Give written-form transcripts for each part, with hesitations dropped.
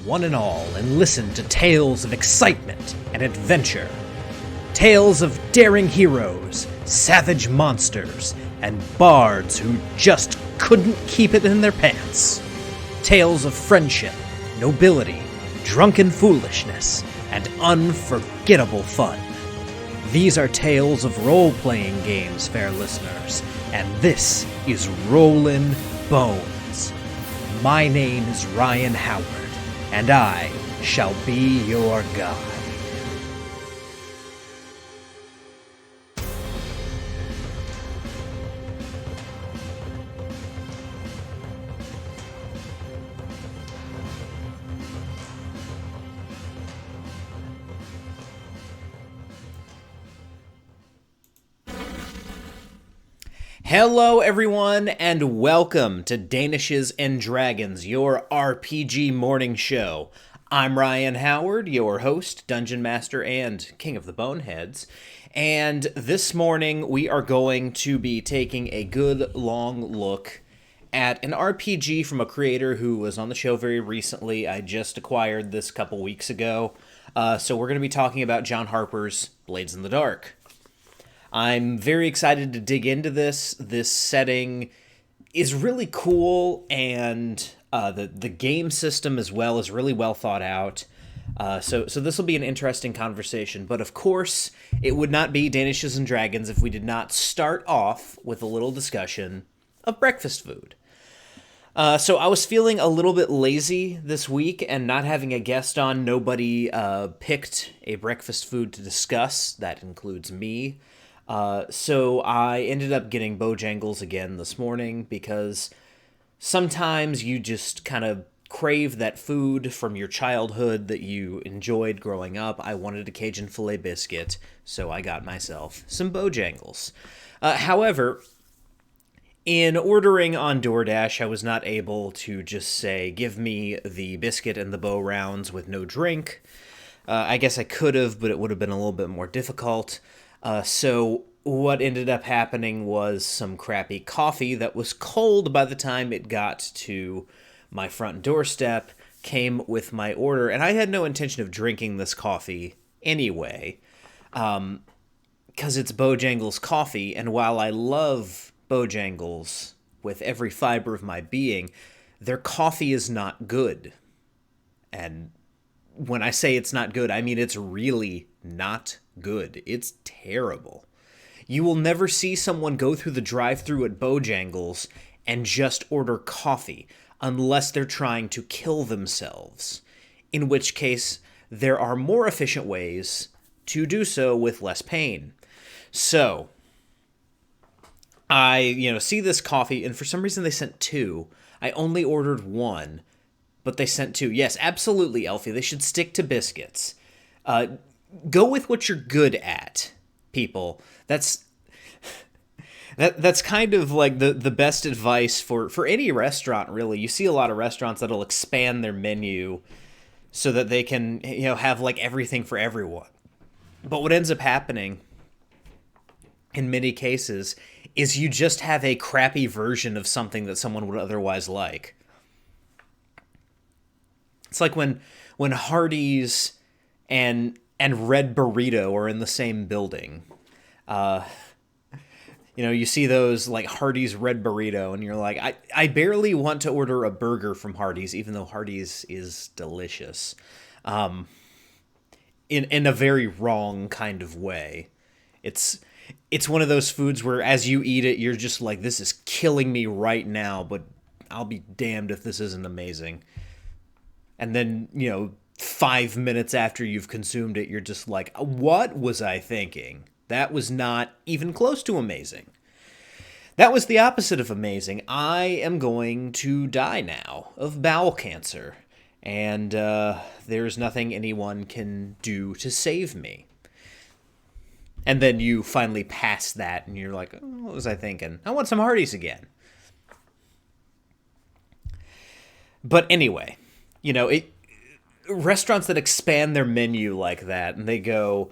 one and all, and listen to tales of excitement and adventure. Tales of daring heroes, savage monsters, and bards who just couldn't keep it in their pants. Tales of friendship, nobility, drunken foolishness, and unforgettable fun. These are tales of role-playing games, fair listeners, and this is Rollin' Bones. My name is Ryan Howard, and I shall be your guide. Hello everyone, and welcome to Danishes and Dragons, your RPG morning show. I'm Ryan Howard, your host, Dungeon Master, and King of the Boneheads, and this morning we are going to be taking a good long look at an RPG from a creator who was on the show very recently. I just acquired this a couple weeks ago, so we're going to be talking about John Harper's Blades in the Dark. I'm very excited to dig into this. This setting is really cool, and the game system as well is really well thought out. So this will be an interesting conversation. But of course, it would not be Danishes and Dragons if we did not start off with a little discussion of breakfast food. So I was feeling a little bit lazy this week, and not having a guest on, nobody picked a breakfast food to discuss. That includes me. So I ended up getting Bojangles again this morning because sometimes you just kind of crave that food from your childhood that you enjoyed growing up. I wanted a Cajun filet biscuit, so I got myself some Bojangles. However, in ordering on DoorDash, I was not able to just say, give me the biscuit and the Bo rounds with no drink. I guess I could have, but it would have been a little bit more difficult. So what ended up happening was some crappy coffee that was cold by the time it got to my front doorstep, came with my order, and I had no intention of drinking this coffee anyway, because it's Bojangles coffee, and while I love Bojangles with every fiber of my being, their coffee is not good. And when I say it's not good, I mean it's really not good. It's terrible. You will never see someone go through the drive-thru at Bojangles and just order coffee unless they're trying to kill themselves, in which case there are more efficient ways to do so with less pain. So I, see this coffee, and for some reason they sent two. I only ordered one, but they sent two. Yes, absolutely, Elfie. They should stick to biscuits. Go with what you're good at, people. That's kind of like the best advice for any restaurant, really. You see a lot of restaurants that'll expand their menu so that they can, have like everything for everyone. But what ends up happening in many cases is you just have a crappy version of something that someone would otherwise like. It's like when Hardee's and Red Burrito are in the same building. You see those like Hardee's Red Burrito, and you're like, I barely want to order a burger from Hardee's, even though Hardee's is delicious, in a very wrong kind of way. It's one of those foods where as you eat it, you're just like, this is killing me right now, but I'll be damned if this isn't amazing. And then, 5 minutes after you've consumed it, you're just like, what was I thinking? That was not even close to amazing. That was the opposite of amazing. I am going to die now of bowel cancer, and there's nothing anyone can do to save me. And then you finally pass that, and you're like, what was I thinking? I want some Hardee's again. But anyway, restaurants that expand their menu like that, and they go,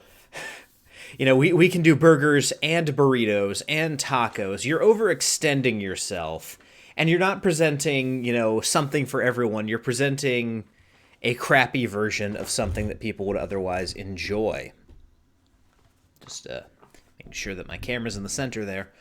we can do burgers and burritos and tacos. You're overextending yourself, and you're not presenting, something for everyone. You're presenting a crappy version of something that people would otherwise enjoy. Just making sure that my camera's in the center there.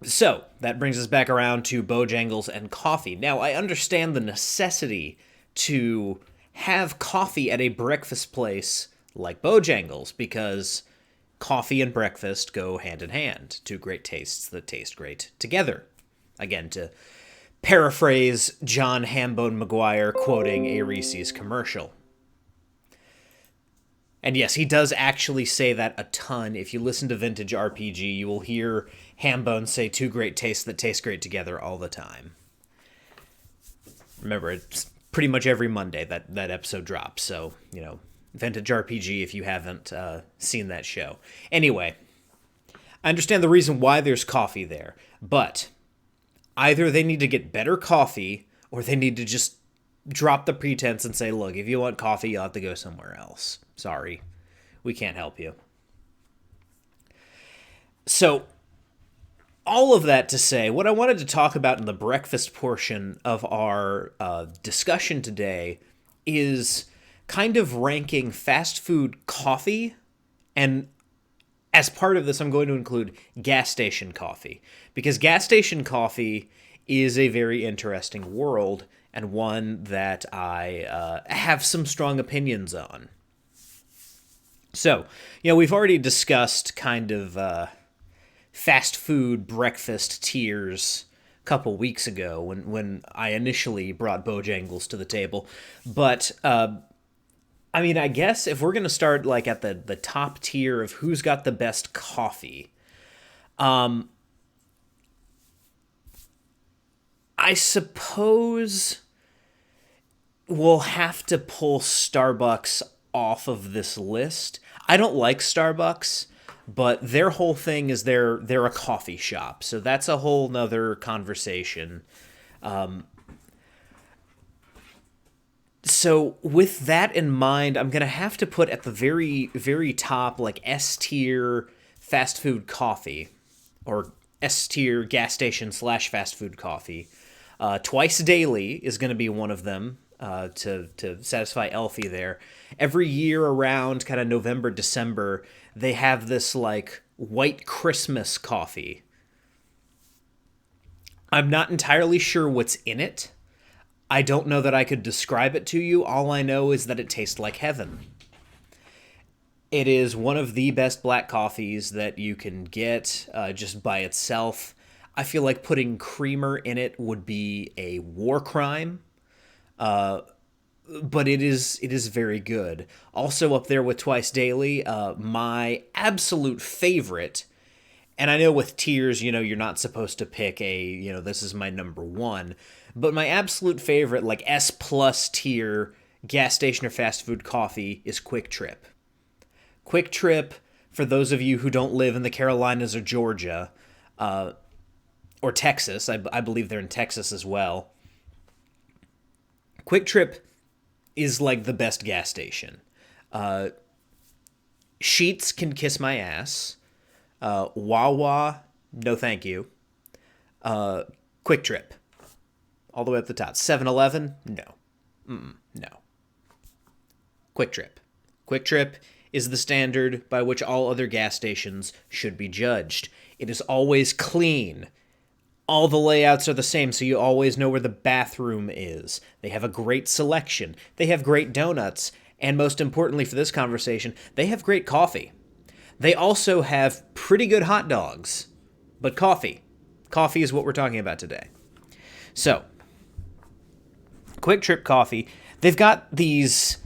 So, that brings us back around to Bojangles and coffee. Now, I understand the necessity to have coffee at a breakfast place like Bojangles, because coffee and breakfast go hand in hand. Two great tastes that taste great together. Again, to paraphrase John Hambone McGuire quoting a Reese's commercial. And yes, he does actually say that a ton. If you listen to Vintage RPG, you will hear Hambone say two great tastes that taste great together all the time. Remember, it's pretty much every Monday that episode drops. So, Vintage RPG if you haven't seen that show. Anyway, I understand the reason why there's coffee there, but either they need to get better coffee or they need to just drop the pretense and say, look, if you want coffee, you'll have to go somewhere else. Sorry, we can't help you. So, all of that to say, what I wanted to talk about in the breakfast portion of our discussion today is kind of ranking fast food coffee, and as part of this, I'm going to include gas station coffee, because gas station coffee is a very interesting world and one that I have some strong opinions on. So, we've already discussed kind of fast food breakfast tiers a couple weeks ago when I initially brought Bojangles to the table. But, I guess if we're going to start like at the top tier of who's got the best coffee, I suppose we'll have to pull Starbucks off of this list. I don't like Starbucks, but their whole thing is they're a coffee shop, so that's a whole nother conversation. So with that in mind, I'm gonna have to put at the very, very top, like S tier fast food coffee, or S tier gas station / fast food coffee. Twice Daily is going to be one of them, to satisfy Elfie there. Every year around kind of November, December, they have this like white Christmas coffee. I'm not entirely sure what's in it. I don't know that I could describe it to you. All I know is that it tastes like heaven. It is one of the best black coffees that you can get just by itself. I feel like putting creamer in it would be a war crime, but it is very good. Also up there with Twice Daily, my absolute favorite, and I know with tiers, you're not supposed to pick this is my number one, but my absolute favorite, like S plus tier gas station or fast food coffee is Quick Trip. Quick Trip, for those of you who don't live in the Carolinas or Georgia, or Texas, I believe they're in Texas as well. Quick Trip is like the best gas station. Sheetz can kiss my ass. Wawa, no thank you. Quick Trip, all the way up the top. 7-Eleven, no. No. Quick Trip. Quick Trip is the standard by which all other gas stations should be judged. It is always clean. All the layouts are the same, so you always know where the bathroom is. They have a great selection. They have great donuts. And most importantly for this conversation, they have great coffee. They also have pretty good hot dogs. But coffee. Coffee is what we're talking about today. So, Quick Trip Coffee. They've got these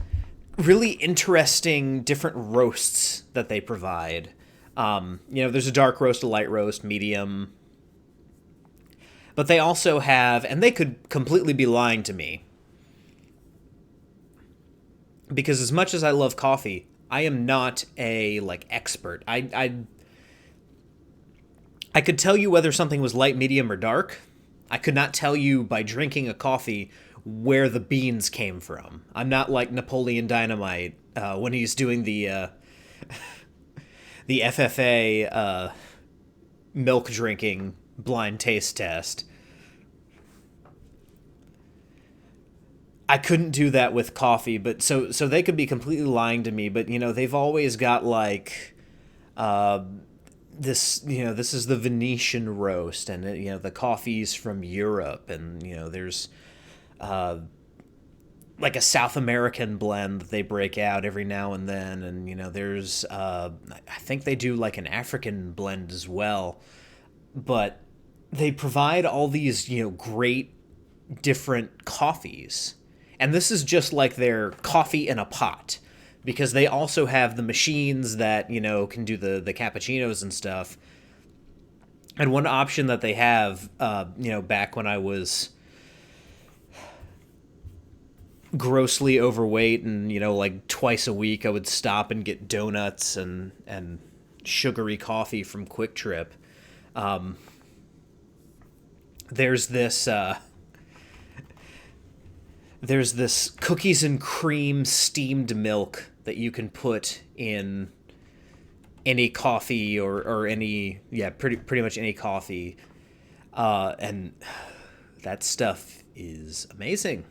really interesting different roasts that they provide. There's a dark roast, a light roast, medium. But they also have, and they could completely be lying to me, because as much as I love coffee, I am not a expert. I could tell you whether something was light, medium, or dark. I could not tell you by drinking a coffee where the beans came from. I'm not like Napoleon Dynamite when he's doing the FFA milk drinking blind taste test. I couldn't do that with coffee, but so they could be completely lying to me, but they've always got like uh this, this is the Venetian roast, and the coffee's from Europe, and there's uh like a South American blend that they break out every now and then, and there's I think they do like an African blend as well. But they provide all these, great different coffees. And this is just like their coffee in a pot, because they also have the machines that, can do the cappuccinos and stuff. And one option that they have, back when I was grossly overweight and, like twice a week I would stop and get donuts and sugary coffee from Quick Trip. There's this cookies and cream steamed milk that you can put in any coffee, or any, pretty much any coffee, and that stuff is amazing.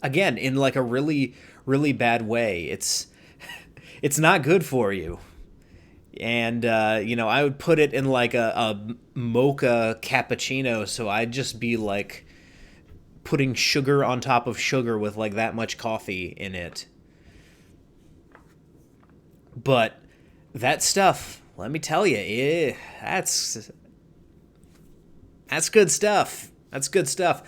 Again, in like a really really bad way. It's not good for you. And I would put it in like a mocha cappuccino, so I'd just be like putting sugar on top of sugar with like that much coffee in it. But that stuff, let me tell you, that's good stuff. That's good stuff.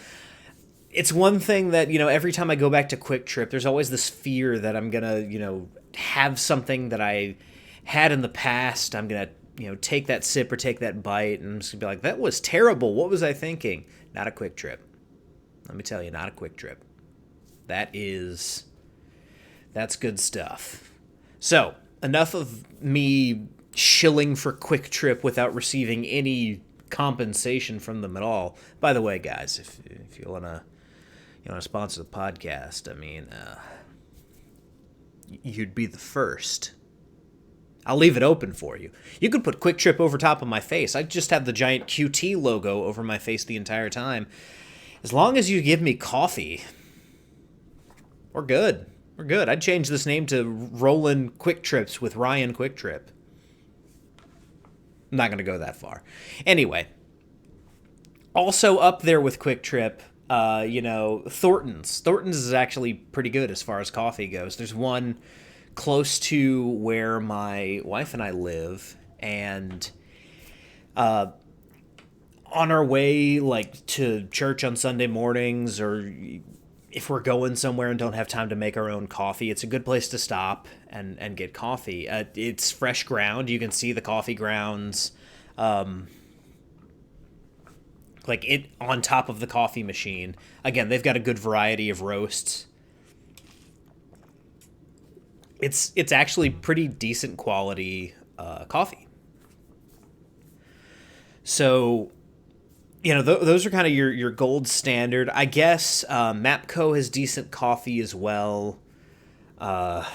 It's one thing that, every time I go back to Quick Trip, there's always this fear that I'm gonna, have something that I had in the past. I'm gonna, take that sip or take that bite, and I'm just gonna be like, that was terrible. What was I thinking? Not a Quick Trip. Let me tell you, not a Quick Trip. That's good stuff. So, enough of me shilling for Quick Trip without receiving any compensation from them at all. By the way, guys, if you wanna sponsor the podcast, I mean, you'd be the first. I'll leave it open for you. You could put Quick Trip over top of my face. I'd just have the giant QT logo over my face the entire time. As long as you give me coffee, we're good. We're good. I'd change this name to Rollin' Quick Trips with Ryan Quick Trip. I'm not going to go that far. Anyway, also up there with Quick Trip, Thornton's. Thornton's is actually pretty good as far as coffee goes. There's one close to where my wife and I live, and on our way like to church on Sunday mornings, or if we're going somewhere and don't have time to make our own coffee, it's a good place to stop and get coffee. It's fresh ground. You can see the coffee grounds like it on top of the coffee machine. Again, they've got a good variety of roasts. It's actually pretty decent quality coffee. So, those are kind of your gold standard. I guess Mapco has decent coffee as well. And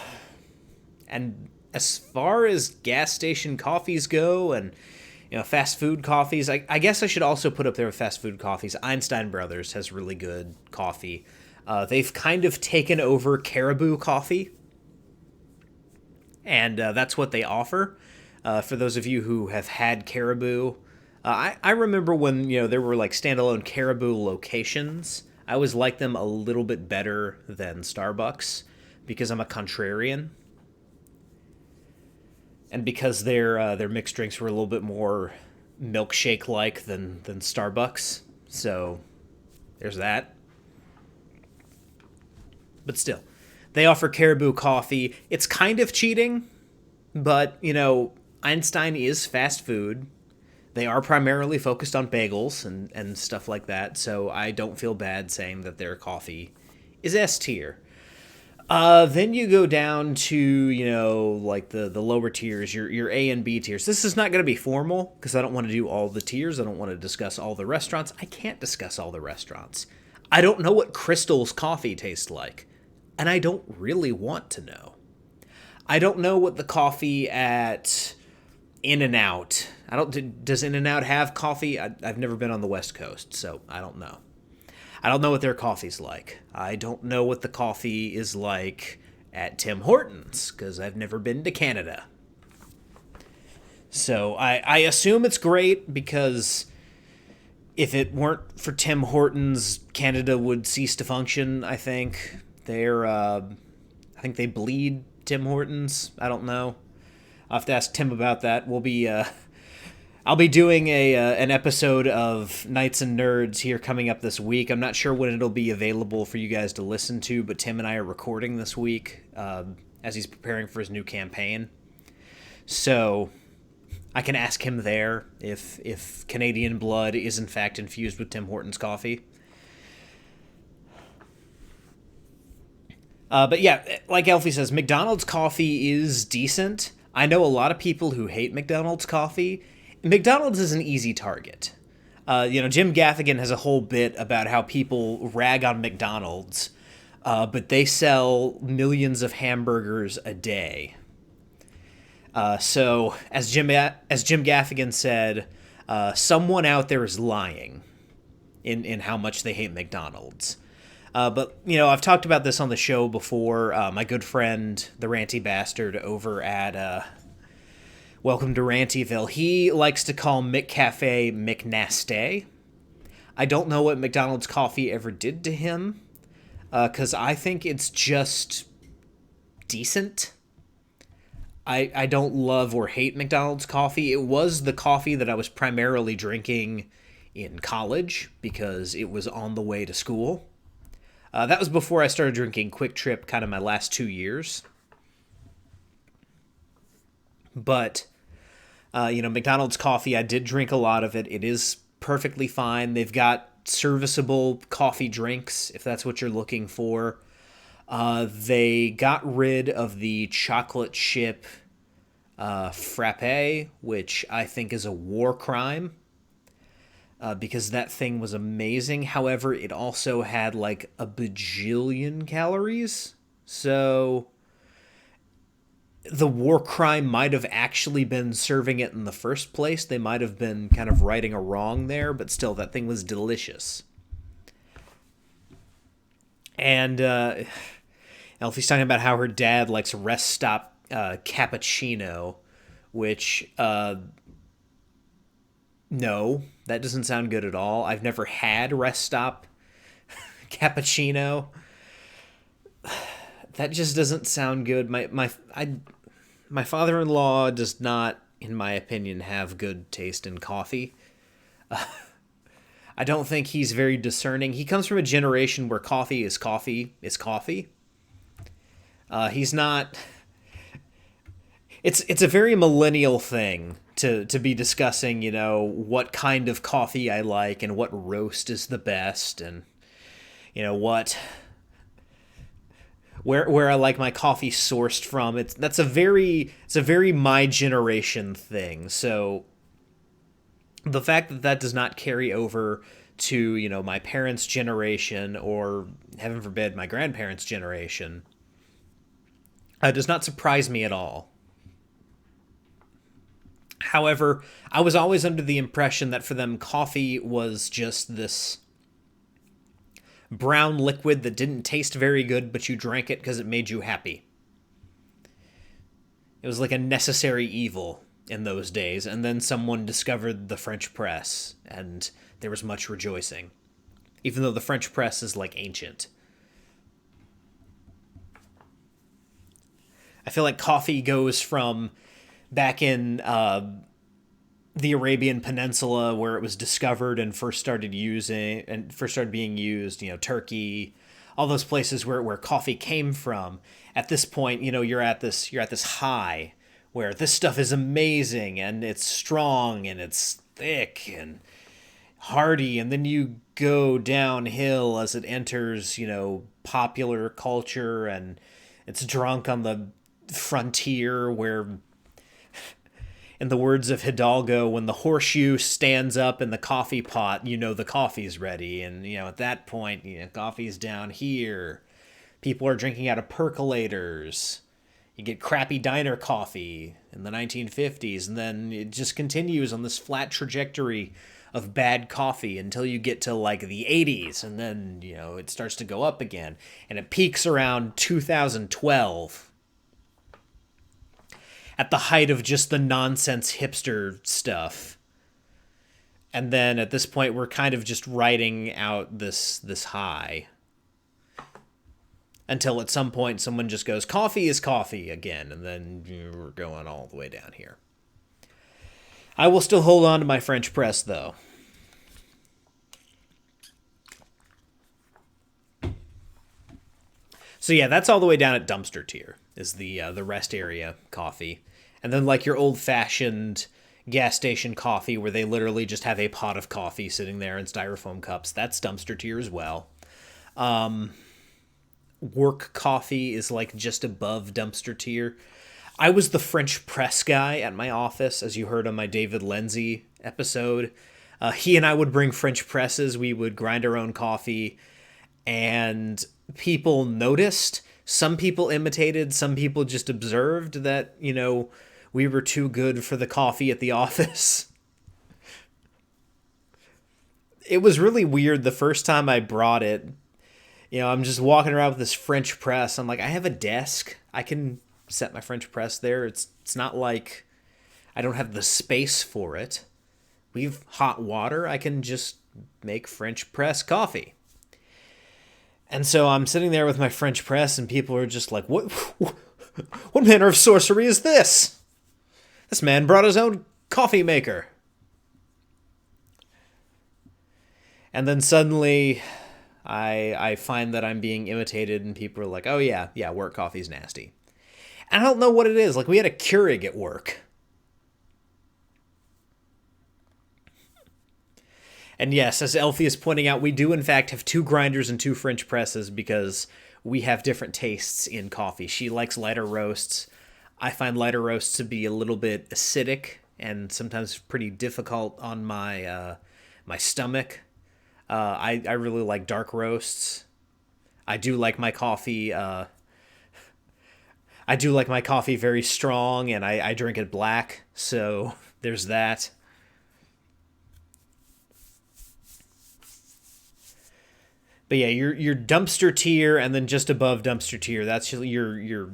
as far as gas station coffees go, and fast food coffees, I guess I should also put up there with fast food coffees. Einstein Brothers has really good coffee. They've kind of taken over Caribou Coffee, and that's what they offer. For those of you who have had Caribou, I remember when there were like standalone Caribou locations. I always liked them a little bit better than Starbucks because I'm a contrarian, and because their mixed drinks were a little bit more milkshake like than Starbucks. So there's that. But still, they offer Caribou coffee. It's kind of cheating, but Einstein is fast food. They are primarily focused on bagels and stuff like that, so I don't feel bad saying that their coffee is S tier. Then you go down to, like the lower tiers, your A and B tiers. This is not going to be formal because I don't want to do all the tiers. I don't want to discuss all the restaurants. I can't discuss all the restaurants. I don't know what Crystal's coffee tastes like, and I don't really want to know. I don't know what the coffee at In-N-Out. Does In-N-Out have coffee? I've never been on the West Coast, so I don't know. I don't know what their coffee's like. I don't know what the coffee is like at Tim Hortons, because I've never been to Canada. So I assume it's great, because if it weren't for Tim Hortons, Canada would cease to function, I think. I think they bleed Tim Hortons. I don't know. I'll have to ask Tim about that. I'll be doing an episode of Knights and Nerds here coming up this week. I'm not sure when it'll be available for you guys to listen to, but Tim and I are recording this week as he's preparing for his new campaign. So I can ask him there if Canadian blood is in fact infused with Tim Hortons coffee. But yeah, like Elfie says, McDonald's coffee is decent. I know a lot of people who hate McDonald's coffee. McDonald's is an easy target. Jim Gaffigan has a whole bit about how people rag on McDonald's, but they sell millions of hamburgers a day. So, as Jim Gaffigan said, someone out there is lying in how much they hate McDonald's. But I've talked about this on the show before. My good friend, the Ranty Bastard over at Welcome to Rantyville, he likes to call McCafe McNasty. I don't know what McDonald's coffee ever did to him, because I think it's just decent. I don't love or hate McDonald's coffee. It was the coffee that I was primarily drinking in college because it was on the way to school. That was before I started drinking Quick Trip, kind of my last 2 years. But, McDonald's coffee, I did drink a lot of it. It is perfectly fine. They've got serviceable coffee drinks, if that's what you're looking for. They got rid of the chocolate chip frappe, which I think is a war crime. Because that thing was amazing. However, it also had like a bajillion calories. So the war crime might have actually been serving it in the first place. They might have been kind of righting a wrong there, but still, that thing was delicious. And Elfie's talking about how her dad likes Rest Stop cappuccino, which... No, that doesn't sound good at all. I've never had Rest Stop cappuccino. That just doesn't sound good. My father-in-law does not, in my opinion, have good taste in coffee. I don't think he's very discerning. He comes from a generation where coffee is coffee is coffee. He's not... It's a very millennial thing to be discussing, what kind of coffee I like and what roast is the best, and where I like my coffee sourced from. It's a very my generation thing. So the fact that does not carry over to my parents' generation, or heaven forbid my grandparents' generation, does not surprise me at all. However, I was always under the impression that for them, coffee was just this brown liquid that didn't taste very good, but you drank it because it made you happy. It was like a necessary evil in those days, and then someone discovered the French press, and there was much rejoicing, even though the French press is like ancient. I feel like coffee goes from back in the Arabian Peninsula, where it was discovered and first started being used, Turkey, all those places where coffee came from. At this point, you're at this high where this stuff is amazing and it's strong and it's thick and hearty, and then you go downhill as it enters, popular culture, and it's drunk on the frontier where, in the words of Hidalgo, when the horseshoe stands up in the coffee pot, the coffee's ready. And, at that point, coffee's down here. People are drinking out of percolators. You get crappy diner coffee in the 1950s. And then it just continues on this flat trajectory of bad coffee until you get to like the 80s, and then, it starts to go up again, and it peaks around 2012 at the height of just the nonsense hipster stuff. And then at this point, we're kind of just riding out this high until at some point someone just goes, coffee is coffee again, and then we're going all the way down here. I will still hold on to my French press, though. So yeah, that's all the way down at dumpster tier, is the rest area coffee. And then like your old-fashioned gas station coffee where they literally just have a pot of coffee sitting there in styrofoam cups, that's dumpster tier as well. Work coffee is like just above dumpster tier. I was the French press guy at my office, as you heard on my David Lenzi episode. He and I would bring French presses. We would grind our own coffee, and people noticed. Some people imitated. Some people just observed that, we were too good for the coffee at the office. It was really weird the first time I brought it. I'm just walking around with this French press. I'm like, I have a desk. I can set my French press there. It's not like I don't have the space for it. We've hot water. I can just make French press coffee. And so I'm sitting there with my French press, and people are just like, what manner of sorcery is this? This man brought his own coffee maker. And then suddenly I find that I'm being imitated, and people are like, oh yeah, work coffee's nasty. And I don't know what it is. Like, we had a Keurig at work. And yes, as Elfie is pointing out, we do in fact have 2 grinders and 2 French presses because we have different tastes in coffee. She likes lighter roasts. I find lighter roasts to be a little bit acidic and sometimes pretty difficult on my my stomach. I really like dark roasts. I do like my coffee. I do like my coffee very strong, and I drink it black. So there's that. But yeah, your dumpster tier, and then just above dumpster tier, that's your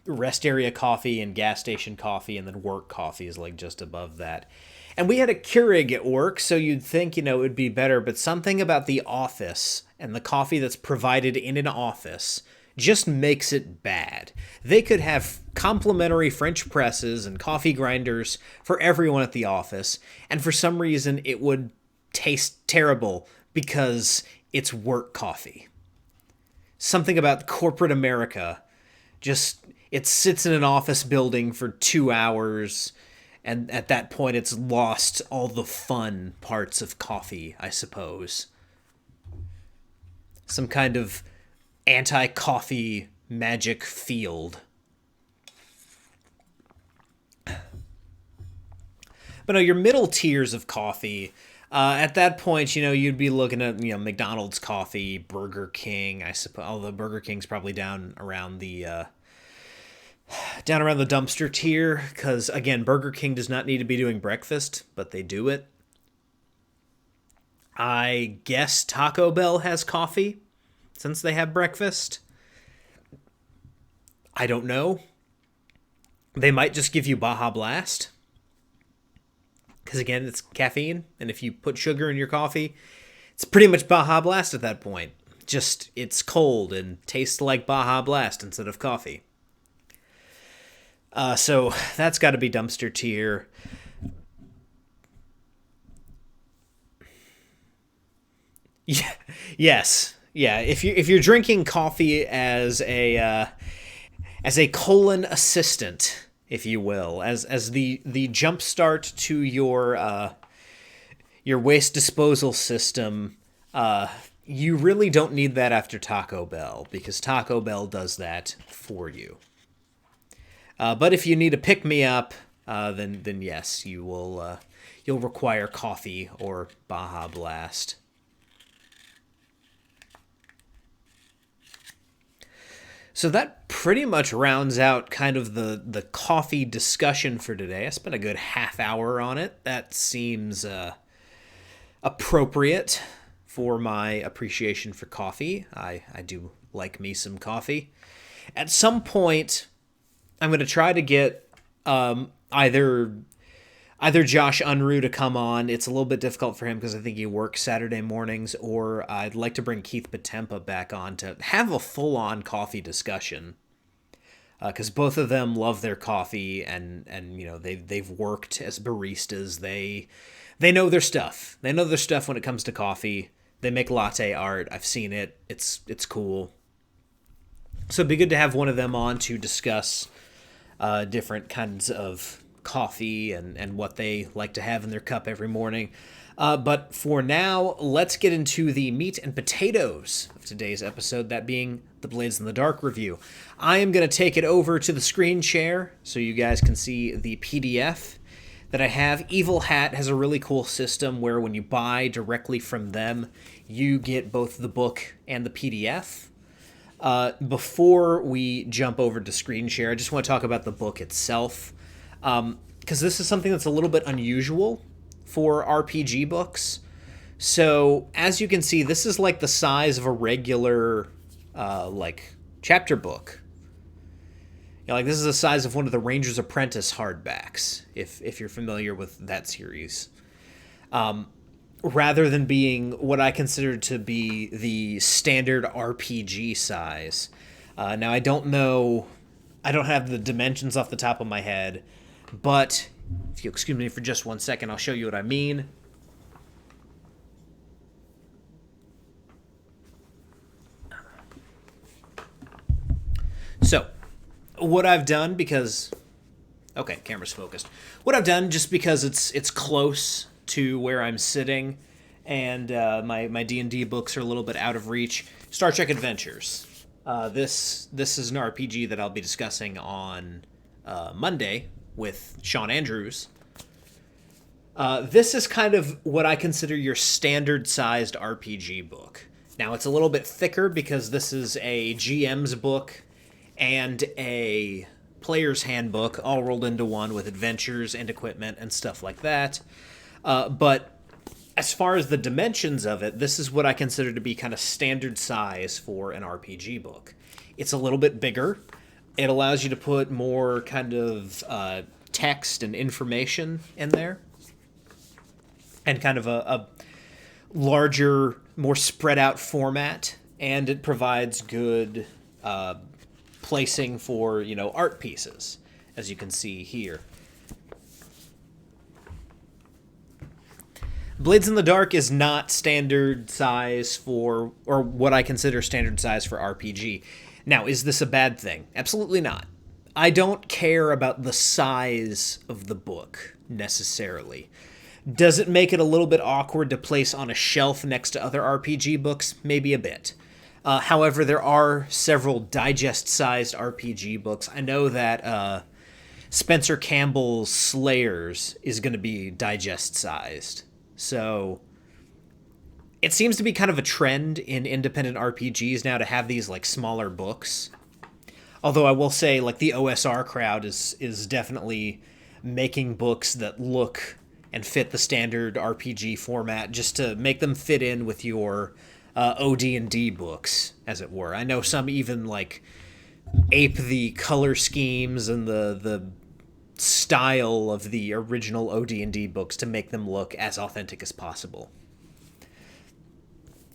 rest area coffee and gas station coffee, and then work coffee is like just above that. And we had a Keurig at work, so you'd think, it would be better, but something about the office and the coffee that's provided in an office just makes it bad. They could have complimentary French presses and coffee grinders for everyone at the office, and for some reason it would taste terrible because it's work coffee. Something about corporate America, just it sits in an office building for 2 hours, and at that point it's lost all the fun parts of coffee, I suppose. Some kind of anti-coffee magic field. But no, your middle tiers of coffee, at that point, you'd be looking at, McDonald's coffee, Burger King, I suppose, although Burger King's probably down around the dumpster tier, because, again, Burger King does not need to be doing breakfast, but they do it. I guess Taco Bell has coffee, since they have breakfast. I don't know. They might just give you Baja Blast. Because, again, it's caffeine, and if you put sugar in your coffee, it's pretty much Baja Blast at that point. Just, it's cold and tastes like Baja Blast instead of coffee. So that's got to be dumpster tier. Yeah, yes. Yeah, if you're drinking coffee as a colon assistant, if you will, as the jump start to your waste disposal system, you really don't need that after Taco Bell, because Taco Bell does that for you. But if you need a pick-me-up, then yes, you'll require coffee or Baja Blast. So that pretty much rounds out kind of the coffee discussion for today. I spent a good half hour on it. That seems appropriate for my appreciation for coffee. I do like me some coffee. At some point, I'm going to try to get either Josh Unruh to come on. It's a little bit difficult for him because I think he works Saturday mornings, or I'd like to bring Keith Patempa back on to have a full-on coffee discussion. Because both of them love their coffee, and they've worked as baristas. They know their stuff. They know their stuff when it comes to coffee. They make latte art. I've seen it. It's cool. So it'd be good to have one of them on to discuss different kinds of coffee and what they like to have in their cup every morning. But for now, let's get into the meat and potatoes of today's episode, that being the Blades in the Dark review. I am going to take it over to the screen share so you guys can see the PDF that I have. Evil Hat has a really cool system where when you buy directly from them, you get both the book and the PDF. Before we jump over to screen share, I just want to talk about the book itself, because this is something that's a little bit unusual for RPG books. So as you can see, this is like the size of a regular chapter book. This is the size of one of the Ranger's Apprentice hardbacks, if you're familiar with that series. Rather than being what I consider to be the standard RPG size. Now, I don't have the dimensions off the top of my head, but if you excuse me for just 1 second, I'll show you what I mean. So, what I've done, because... Okay, camera's focused. What I've done, just because it's close to where I'm sitting, and my D&D books are a little bit out of reach, Star Trek Adventures. This is an RPG that I'll be discussing on Monday with Sean Andrews. This is kind of what I consider your standard-sized RPG book. Now, it's a little bit thicker because this is a GM's book and a player's handbook all rolled into one with adventures and equipment and stuff like that. But as far as the dimensions of it, this is what I consider to be kind of standard size for an RPG book. It's a little bit bigger. It allows you to put more kind of text and information in there, and kind of a larger, more spread out format, and it provides good placing for, art pieces, as you can see here. Blades in the Dark is not standard size for, or what I consider standard size for RPG. Now, is this a bad thing? Absolutely not. I don't care about the size of the book, necessarily. Does it make it a little bit awkward to place on a shelf next to other RPG books? Maybe a bit. However, there are several digest-sized RPG books. I know that Spencer Campbell's Slayers is going to be digest-sized. So it seems to be kind of a trend in independent RPGs now to have these smaller books. Although I will say the OSR crowd is definitely making books that look and fit the standard RPG format just to make them fit in with your OD&D books, as it were. I know some even ape the color schemes and the style of the original OD&D books to make them look as authentic as possible.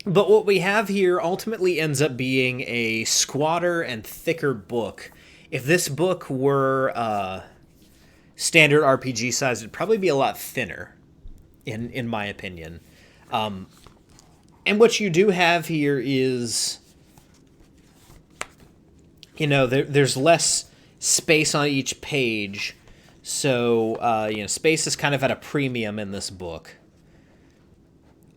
But what we have here ultimately ends up being a squatter and thicker book. If this book were standard RPG size, it'd probably be a lot thinner, in my opinion. And what you do have here is, there's less space on each page. So, space is kind of at a premium in this book.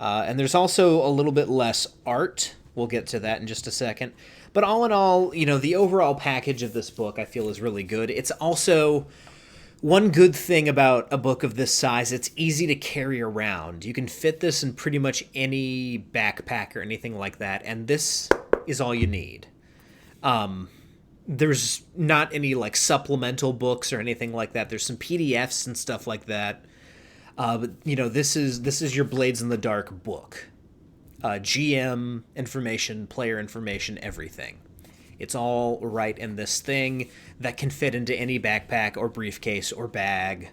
And there's also a little bit less art. We'll get to that in just a second. But all in all, the overall package of this book I feel is really good. It's also one good thing about a book of this size, it's easy to carry around. You can fit this in pretty much any backpack or anything like that, and this is all you need. There's not any supplemental books or anything like that. There's some PDFs and stuff like that. But this is your Blades in the Dark book. GM information, player information, everything. It's all right in this thing that can fit into any backpack or briefcase or bag.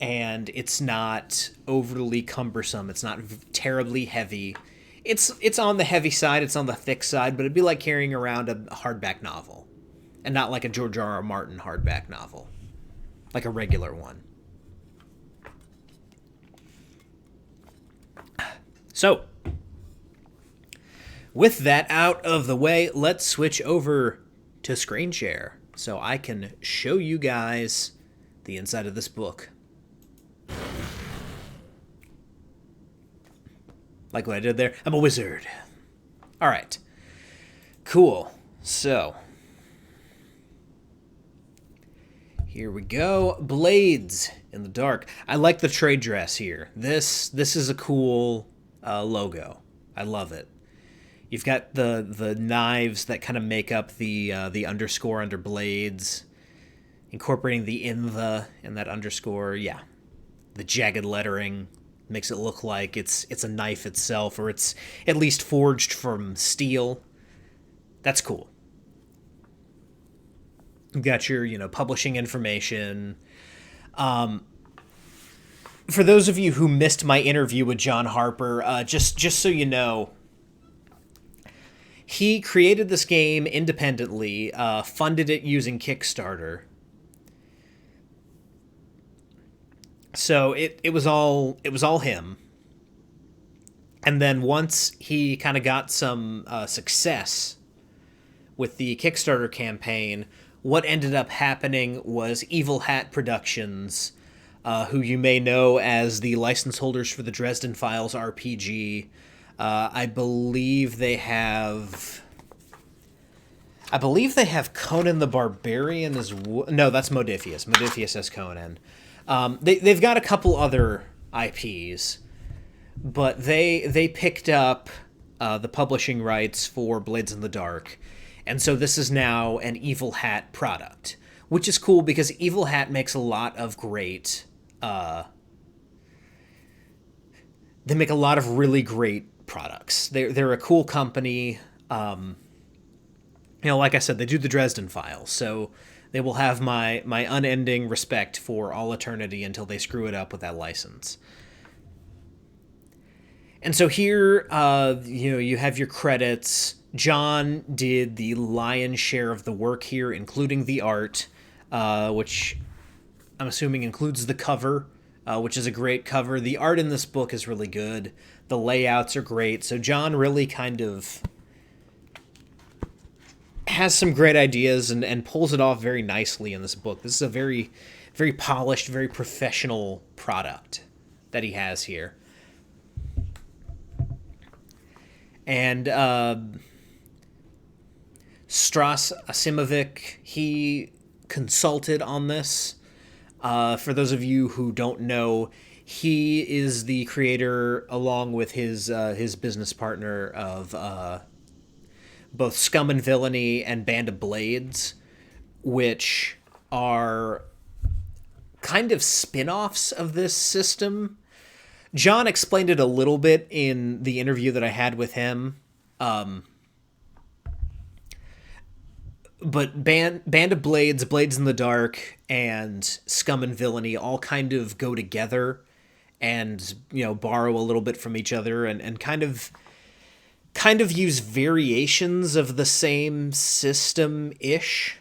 And it's not overly cumbersome. It's not terribly heavy. It's on the heavy side. It's on the thick side, but it'd be like carrying around a hardback novel, and not like a George R.R. Martin hardback novel, like a regular one. So, with that out of the way, let's switch over to screen share so I can show you guys the inside of this book. Like what I did there? I'm a wizard. All right. Cool. So, here we go. Blades in the Dark. I like the trade dress here. This is a cool logo. I love it. You've got the knives that kind of make up the underscore under blades, incorporating the in that underscore. Yeah, the jagged lettering makes it look like it's a knife itself, or it's at least forged from steel. That's cool. You've got your publishing information. For those of you who missed my interview with John Harper, just so you know, he created this game independently, funded it using Kickstarter. So it was all him. And then once he kind of got some success with the Kickstarter campaign, what ended up happening was Evil Hat Productions, who you may know as the license holders for the Dresden Files RPG. I believe they have Conan the Barbarian as well. No, that's Modiphius. Modiphius has Conan. They've got a couple other IPs, but they picked up the publishing rights for Blades in the Dark, and so this is now an Evil Hat product, which is cool because Evil Hat makes a lot of great. They make a lot of really great products. They're a cool company. Like I said, they do the Dresden Files, so they will have my unending respect for all eternity until they screw it up with that license. And so here, you have your credits. John did the lion's share of the work here, including the art, which I'm assuming includes the cover, which is a great cover. The art in this book is really good. The layouts are great. So John really kind of has some great ideas and pulls it off very nicely in this book. This is a very, very polished, very professional product that he has here. And Stras Asimovic, he consulted on this. For those of you who don't know, he is the creator, along with his business partner, of both Scum and Villainy and Band of Blades, which are kind of spin-offs of this system. John explained it a little bit in the interview that I had with him. But Band of Blades, Blades in the Dark, and Scum and Villainy all kind of go together and, borrow a little bit from each other and kind of use variations of the same system-ish.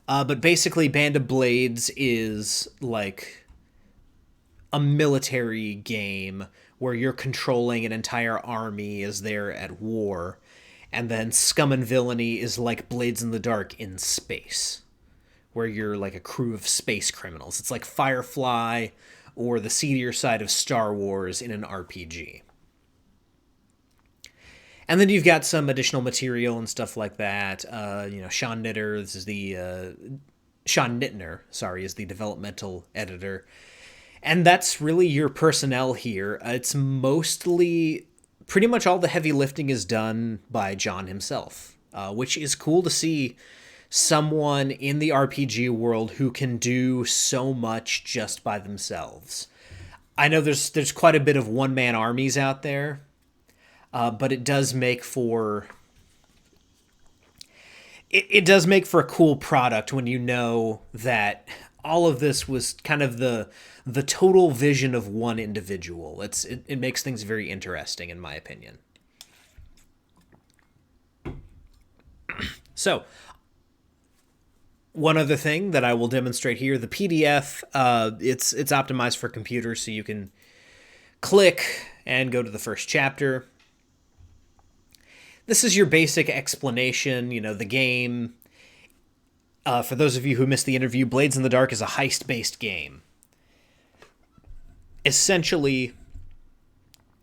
But basically, Band of Blades is like a military game where you're controlling an entire army as they're at war. And then Scum and Villainy is like Blades in the Dark in space, where you're like a crew of space criminals. It's like Firefly or the seedier side of Star Wars in an RPG. And then you've got some additional material and stuff like that. Sean Nittner is the developmental editor. And that's really your personnel here. It's mostly, pretty much all the heavy lifting is done by John himself, which is cool to see someone in the RPG world who can do so much just by themselves. I know there's quite a bit of one-man armies out there, but it does make for it does make for a cool product when you know that all of this was kind of the total vision of one individual. It makes things very interesting, in my opinion. So, one other thing that I will demonstrate here, the PDF, it's optimized for computers, so you can click and go to the first chapter. This is your basic explanation, the game. For those of you who missed the interview, Blades in the Dark is a heist-based game. Essentially,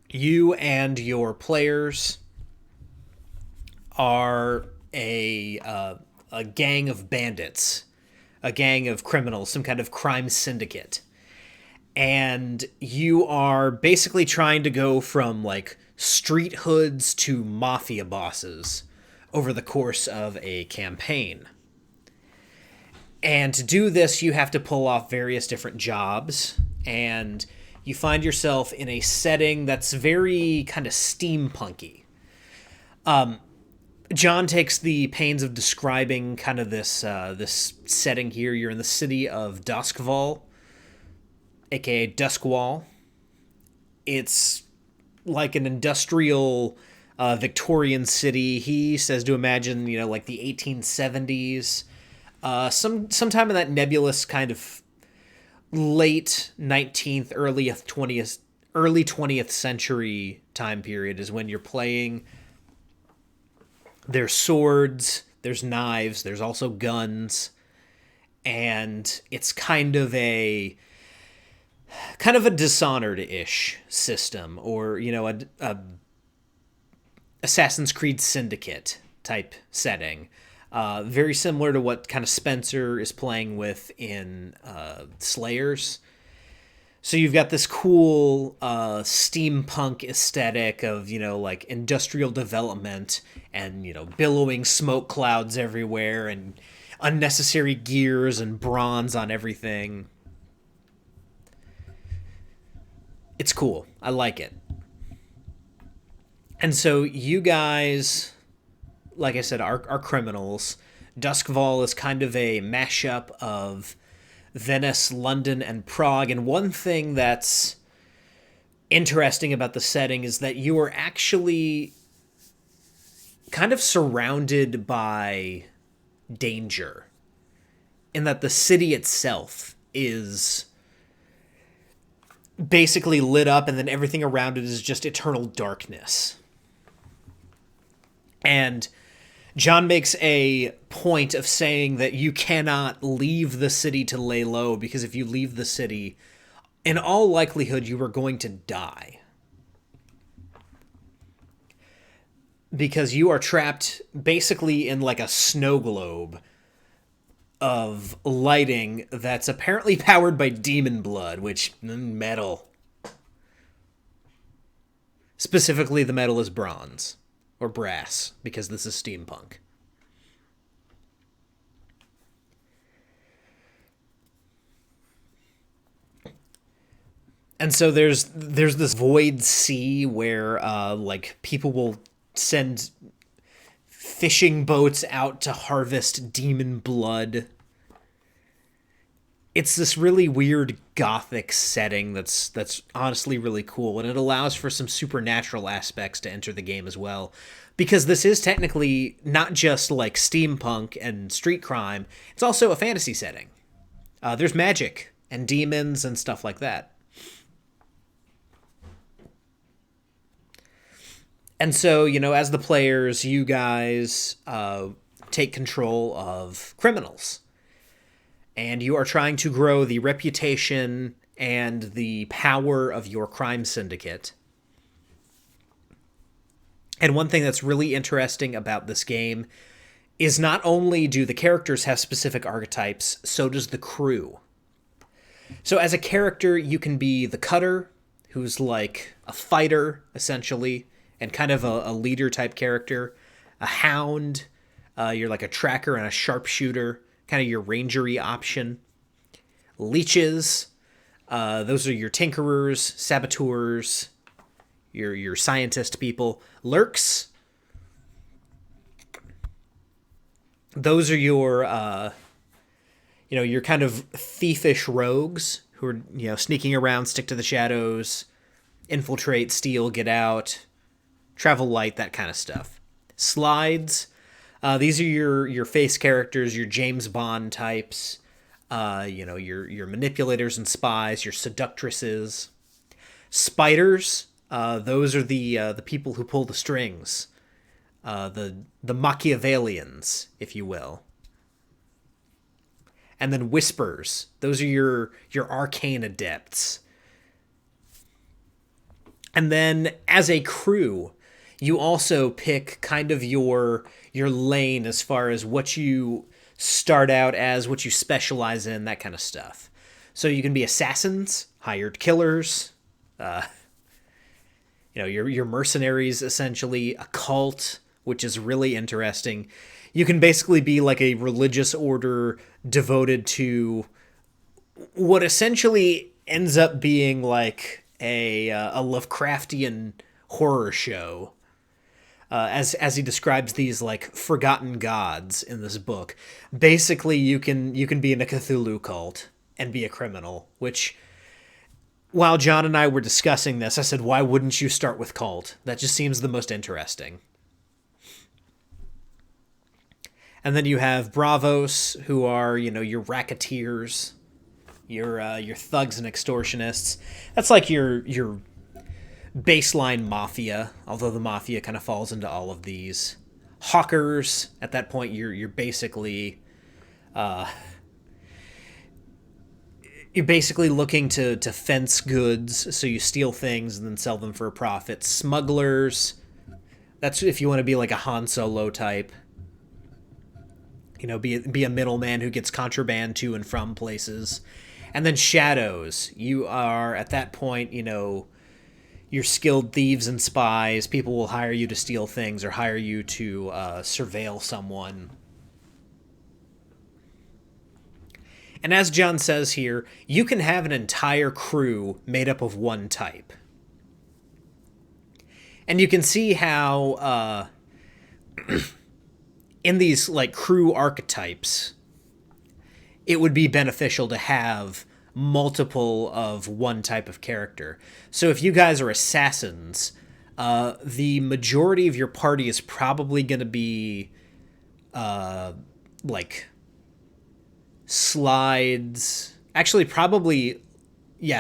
you and your players are a gang of bandits, a gang of criminals, some kind of crime syndicate. And you are basically trying to go from, street hoods to mafia bosses over the course of a campaign. And to do this, you have to pull off various different jobs, and you find yourself in a setting that's very kind of steampunky. John takes the pains of describing kind of this setting here. You're in the city of Duskval, aka Duskwall. It's like an industrial Victorian city. He says to imagine, like the 1870s, sometime in that nebulous kind of late 19th, early 20th century time period is when you're playing. There's swords, there's knives, there's also guns, and it's kind of a Dishonored-ish system, or a Assassin's Creed Syndicate type setting, very similar to what kind of Spencer is playing with in Slayers. So you've got this cool steampunk aesthetic of industrial development and billowing smoke clouds everywhere and unnecessary gears and bronze on everything. It's cool. I like it. And so you guys, like I said, are criminals. Duskval is kind of a mashup of Venice, London, and Prague. And one thing that's interesting about the setting is that you are actually kind of surrounded by danger, in that the city itself is basically lit up, and then everything around it is just eternal darkness. And John makes a point of saying that you cannot leave the city to lay low, because if you leave the city, in all likelihood, you are going to die. Because you are trapped basically in a snow globe of lighting that's apparently powered by demon blood, which, metal. Specifically, the metal is bronze. Or brass, because this is steampunk. And so there's this void sea where people will send fishing boats out to harvest demon blood. It's this really weird gothic setting that's honestly really cool, and it allows for some supernatural aspects to enter the game as well, because this is technically not just steampunk and street crime, it's also a fantasy setting. There's magic and demons and stuff like that. And so, as the players, you guys take control of criminals. And you are trying to grow the reputation and the power of your crime syndicate. And one thing that's really interesting about this game is not only do the characters have specific archetypes, so does the crew. So as a character, you can be the cutter, who's like a fighter, essentially, and kind of a leader type character, a hound, You're like a tracker and a sharpshooter, kind of your rangery option. Leeches, those are your tinkerers, saboteurs, your scientist people. Lurks, those are your your kind of thievish rogues who are sneaking around, stick to the shadows, infiltrate, steal, get out, travel light, that kind of stuff. Slides, these are your face characters, your James Bond types, your manipulators and spies, your seductresses. Spiders, those are the people who pull the strings, the Machiavellians, if you will. And then whispers, those are your arcane adepts. And then as a crew, you also pick kind of your lane as far as what you start out as, what you specialize in, that kind of stuff. So you can be assassins, hired killers, your mercenaries, essentially, a cult, which is really interesting. You can basically be like a religious order devoted to what essentially ends up being like a Lovecraftian horror show. As he describes these like forgotten gods in this book. Basically, you can be in a Cthulhu cult and be a criminal, which, while John and I were discussing this, I said, why wouldn't you start with cult? That just seems the most interesting. And then you have bravos, who are, your racketeers, your thugs and extortionists. That's like your baseline mafia, although the mafia kind of falls into all of these. Hawkers, at that point, you're basically looking to fence goods, so you steal things and then sell them for a profit. Smugglers, that's if you want to be like a Han Solo type. Be a middleman who gets contraband to and from places. And then shadows, you are at that point, you're skilled thieves and spies. People will hire you to steal things or hire you to surveil someone. And as John says here, you can have an entire crew made up of one type. And you can see how in these like crew archetypes, it would be beneficial to have multiple of one type of character. So if you guys are assassins, the majority of your party is probably going to be like slides. Actually, probably,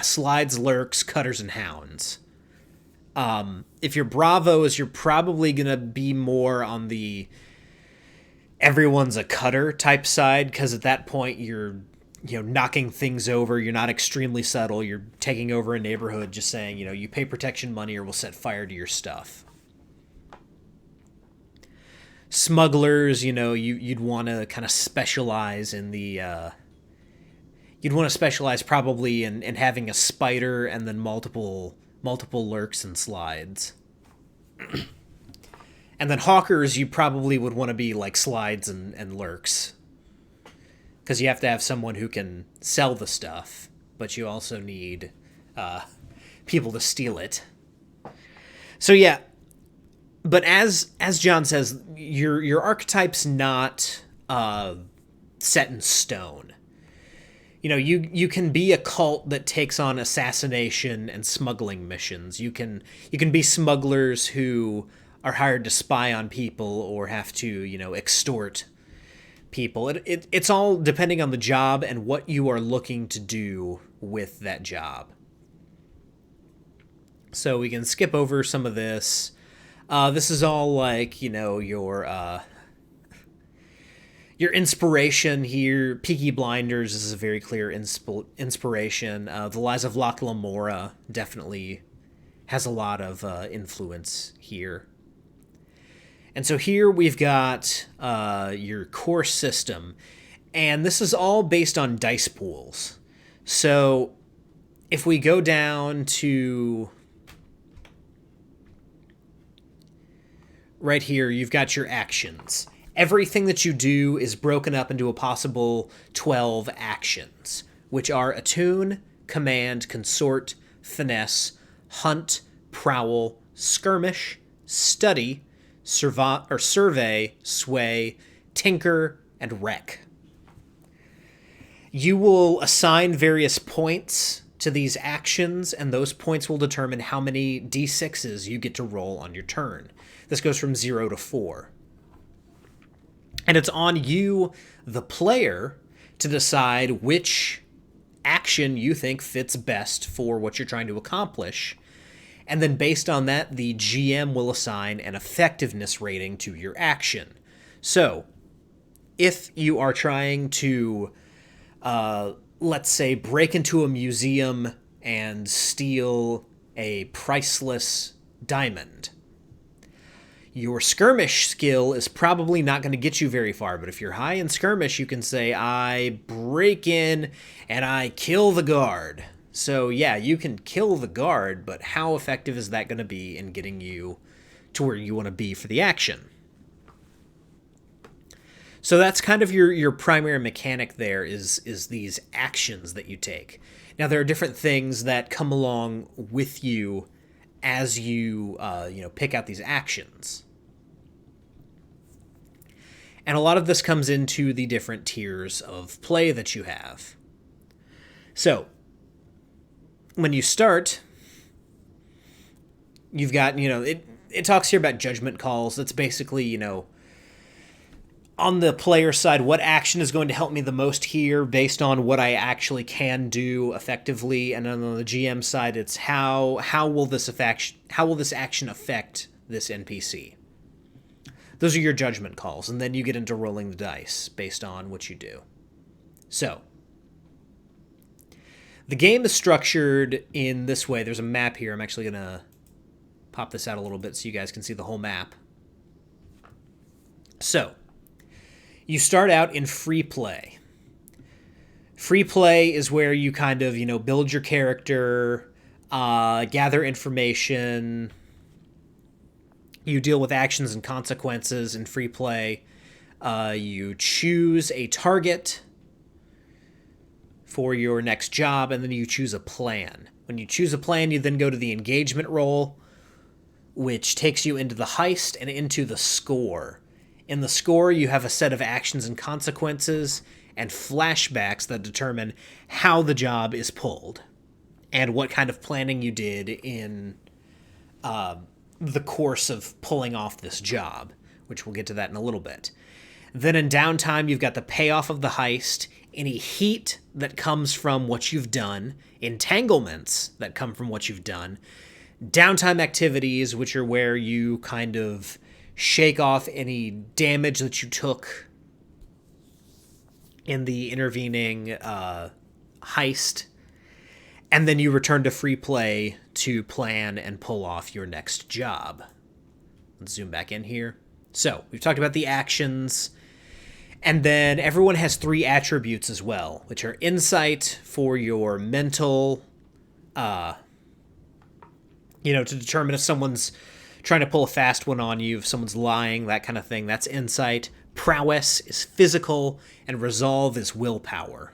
slides, lurks, cutters, and hounds. If you're bravos, you're probably going to be more on the everyone's a cutter type side, because at that point you're knocking things over. You're not extremely subtle. You're taking over a neighborhood, just saying, you pay protection money or we'll set fire to your stuff. Smugglers, you'd want to kind of specialize in the you'd want to specialize probably in having a spider and then multiple lurks and slides. And then hawkers, you probably would want to be like slides and lurks, because you have to have someone who can sell the stuff, but you also need people to steal it. So yeah, but as John says, your archetype's not set in stone. You can be a cult that takes on assassination and smuggling missions. You can be smugglers who are hired to spy on people or have to extort people. It's all depending on the job and what you are looking to do with that job. So we can skip over some of this. This is all like, your inspiration here. Peaky Blinders is a very clear inspiration. The Lies of Locke Lamora definitely has a lot of influence here. And so here we've got your core system, and this is all based on dice pools. So if we go down to right here, you've got your actions. Everything that you do is broken up into a possible 12 actions, which are attune, command, consort, finesse, hunt, prowl, skirmish, study, survey, sway, tinker, and wreck. You will assign various points to these actions, and those points will determine how many d6s you get to roll on your turn. This goes from 0 to 4. And it's on you, the player, to decide which action you think fits best for what you're trying to accomplish. And then based on that, the GM will assign an effectiveness rating to your action. So, if you are trying to, let's say, break into a museum and steal a priceless diamond, your skirmish skill is probably not going to get you very far, but if you're high in skirmish, you can say, I break in and I kill the guard. So yeah, you can kill the guard, but how effective is that going to be in getting you to where you want to be for the action? So that's kind of your primary mechanic there is these actions that you take. Now there are different things that come along with you as you pick out these actions. And a lot of this comes into the different tiers of play that you have. So, when you start, you've got, it talks here about judgment calls. That's basically, on the player side, what action is going to help me the most here based on what I actually can do effectively, and on the GM side, it's how will this action affect this NPC. Those are your judgment calls, and then you get into rolling the dice based on what you do. So, the game is structured in this way. There's a map here. I'm actually going to pop this out a little bit so you guys can see the whole map. So, you start out in free play. Free play is where you kind of, build your character, gather information. You deal with actions and consequences in free play. You choose a target for your next job, and then you choose a plan. When you choose a plan, you then go to the engagement roll, which takes you into the heist and into the score. In the score, you have a set of actions and consequences and flashbacks that determine how the job is pulled and what kind of planning you did in the course of pulling off this job, which we'll get to that in a little bit. Then in downtime, you've got the payoff of the heist, any heat that comes from what you've done, entanglements that come from what you've done, downtime activities, which are where you kind of shake off any damage that you took in the intervening heist, and then you return to free play to plan and pull off your next job. Let's zoom back in here. So, we've talked about the actions, and then everyone has 3 attributes as well, which are insight for your mental, to determine if someone's trying to pull a fast one on you, if someone's lying, that kind of thing. That's insight. Prowess is physical, and resolve is willpower.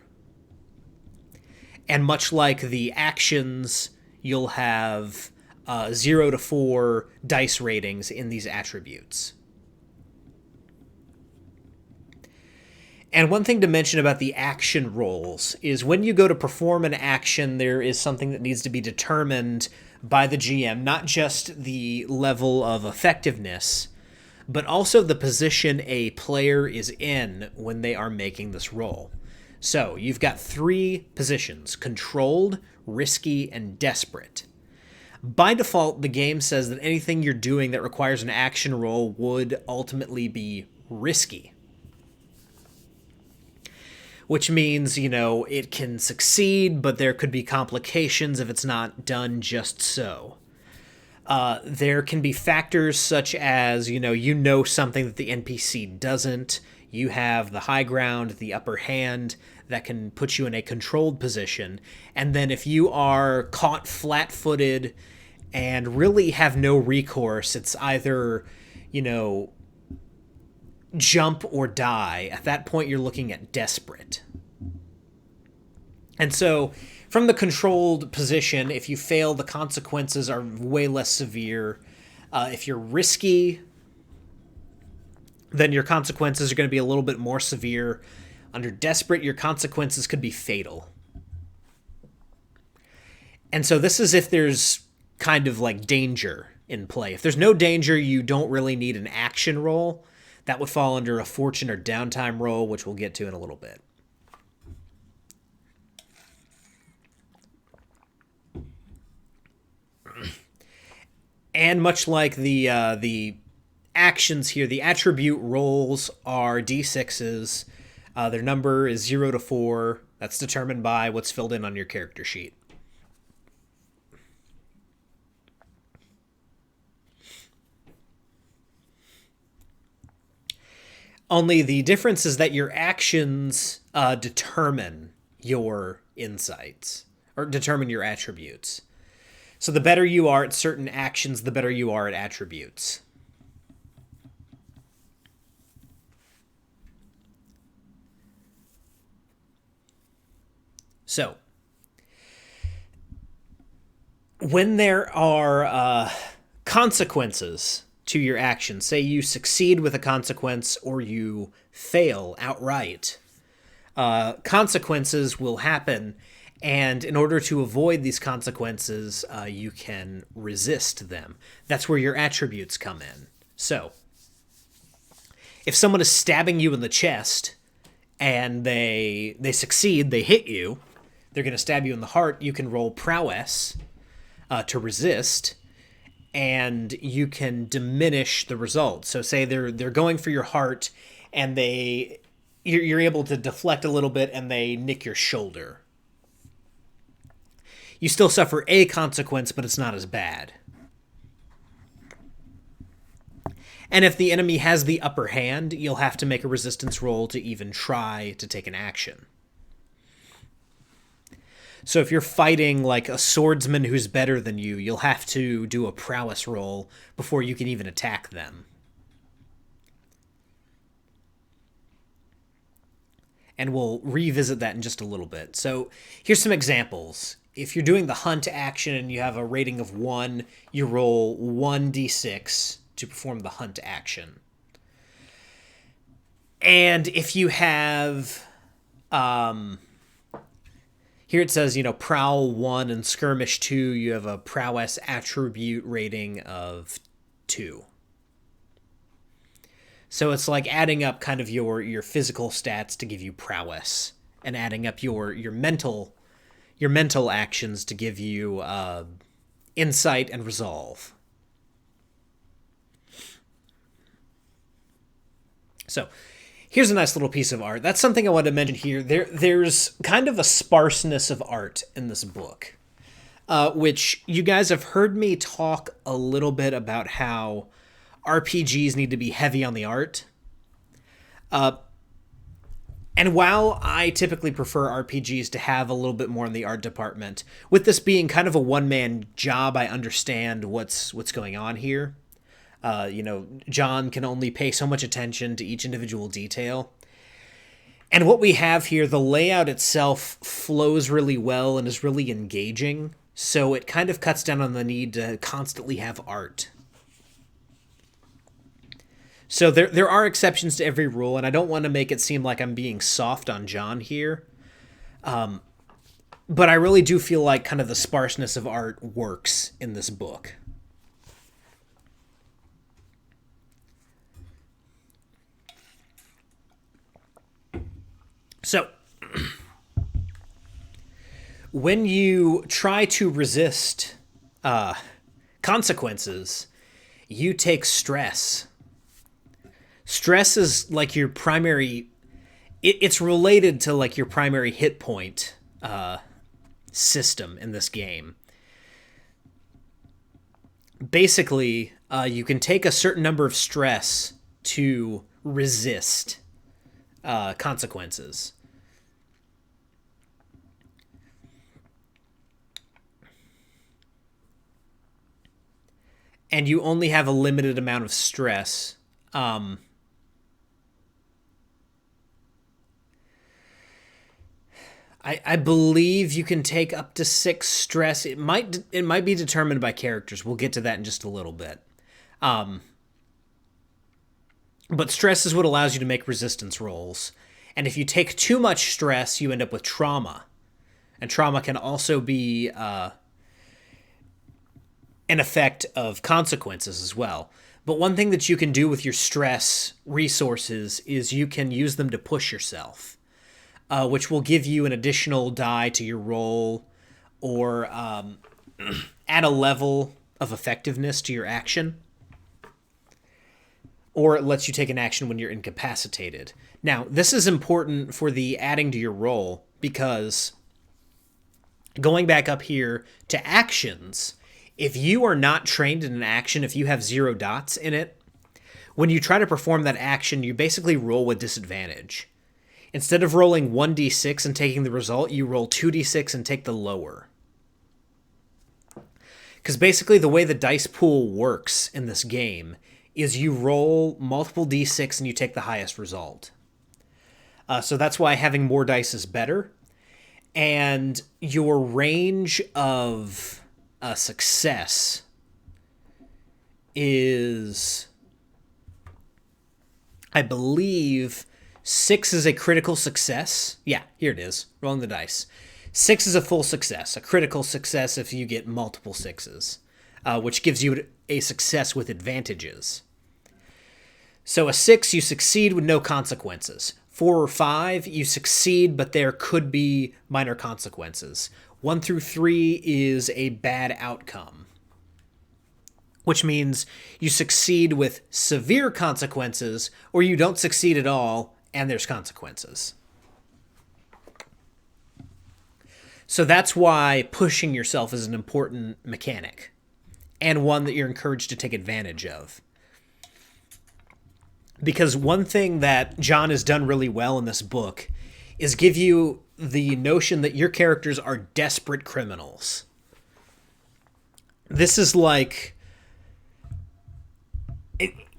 And much like the actions, you'll have 0 to 4 dice ratings in these attributes. And one thing to mention about the action rolls is when you go to perform an action, there is something that needs to be determined by the GM, not just the level of effectiveness, but also the position a player is in when they are making this roll. So, you've got 3 positions: controlled, risky, and desperate. By default, the game says that anything you're doing that requires an action roll would ultimately be risky. Which means, it can succeed, but there could be complications if it's not done just so. There can be factors such as, something that the NPC doesn't. You have the high ground, the upper hand, that can put you in a controlled position. And then if you are caught flat-footed and really have no recourse, it's either, jump or die. At that point, you're looking at desperate. And so, from the controlled position, if you fail, the consequences are way less severe. If you're risky, then your consequences are going to be a little bit more severe. Under desperate, your consequences could be fatal. And so this is if there's kind of like danger in play. If there's no danger, you don't really need an action roll. That would fall under a fortune or downtime roll, which we'll get to in a little bit. And much like the actions here, the attribute rolls are d6s. Their number is 0 to 4. That's determined by what's filled in on your character sheet. Only the difference is that your actions determine your insights, or determine your attributes. So the better you are at certain actions, the better you are at attributes. So, when there are consequences to your actions, say you succeed with a consequence or you fail outright, consequences will happen. And in order to avoid these consequences, you can resist them. That's where your attributes come in. So, if someone is stabbing you in the chest and they succeed, they hit you, they're going to stab you in the heart, you can roll prowess to resist, and you can diminish the result. So say they're going for your heart, and you're able to deflect a little bit, and they nick your shoulder. You still suffer a consequence, but it's not as bad. And if the enemy has the upper hand, you'll have to make a resistance roll to even try to take an action. So if you're fighting like a swordsman who's better than you, you'll have to do a prowess roll before you can even attack them. And we'll revisit that in just a little bit. So here's some examples. If you're doing the hunt action and you have a rating of 1, you roll 1d6 to perform the hunt action. And if you have... here it says, Prowl 1 and Skirmish 2, you have a Prowess attribute rating of 2. So it's like adding up kind of your physical stats to give you Prowess, and adding up your mental actions to give you Insight and Resolve. So here's a nice little piece of art. That's something I wanted to mention here. There's kind of a sparseness of art in this book, which you guys have heard me talk a little bit about how RPGs need to be heavy on the art. And while I typically prefer RPGs to have a little bit more in the art department, with this being kind of a one-man job, I understand what's going on here. John can only pay so much attention to each individual detail. And what we have here, the layout itself flows really well and is really engaging, so it kind of cuts down on the need to constantly have art. So there are exceptions to every rule, and I don't want to make it seem like I'm being soft on John here. But I really do feel like kind of the sparseness of art works in this book. So, when you try to resist consequences, you take stress. Stress is like your primary... It's related to like your primary hit point system in this game. Basically, you can take a certain number of stress to resist consequences. And you only have a limited amount of stress. I believe you can take up to 6 stress. It might be determined by characters. We'll get to that in just a little bit. But stress is what allows you to make resistance rolls. And if you take too much stress, you end up with trauma. And trauma can also be an effect of consequences as well. But one thing that you can do with your stress resources is you can use them to push yourself, which will give you an additional die to your roll or add a level of effectiveness to your action. Or it lets you take an action when you're incapacitated. Now, this is important for the adding to your roll because going back up here to actions, if you are not trained in an action, if you have 0 dots in it, when you try to perform that action, you basically roll with disadvantage. Instead of rolling 1d6 and taking the result, you roll 2d6 and take the lower. Because basically the way the dice pool works in this game is you roll multiple d6 and you take the highest result. So that's why having more dice is better. And your range of success is, I believe, 6 is a critical success. Yeah, here it is. Rolling the dice. 6 is a full success. A critical success if you get multiple 6s, which gives you a success with advantages. So a 6, you succeed with no consequences. 4 or 5, you succeed, but there could be minor consequences. 1 through 3 is a bad outcome, which means you succeed with severe consequences, or you don't succeed at all, and there's consequences. So that's why pushing yourself is an important mechanic, and one that you're encouraged to take advantage of. Because one thing that John has done really well in this book is give you the notion that your characters are desperate criminals. This is like,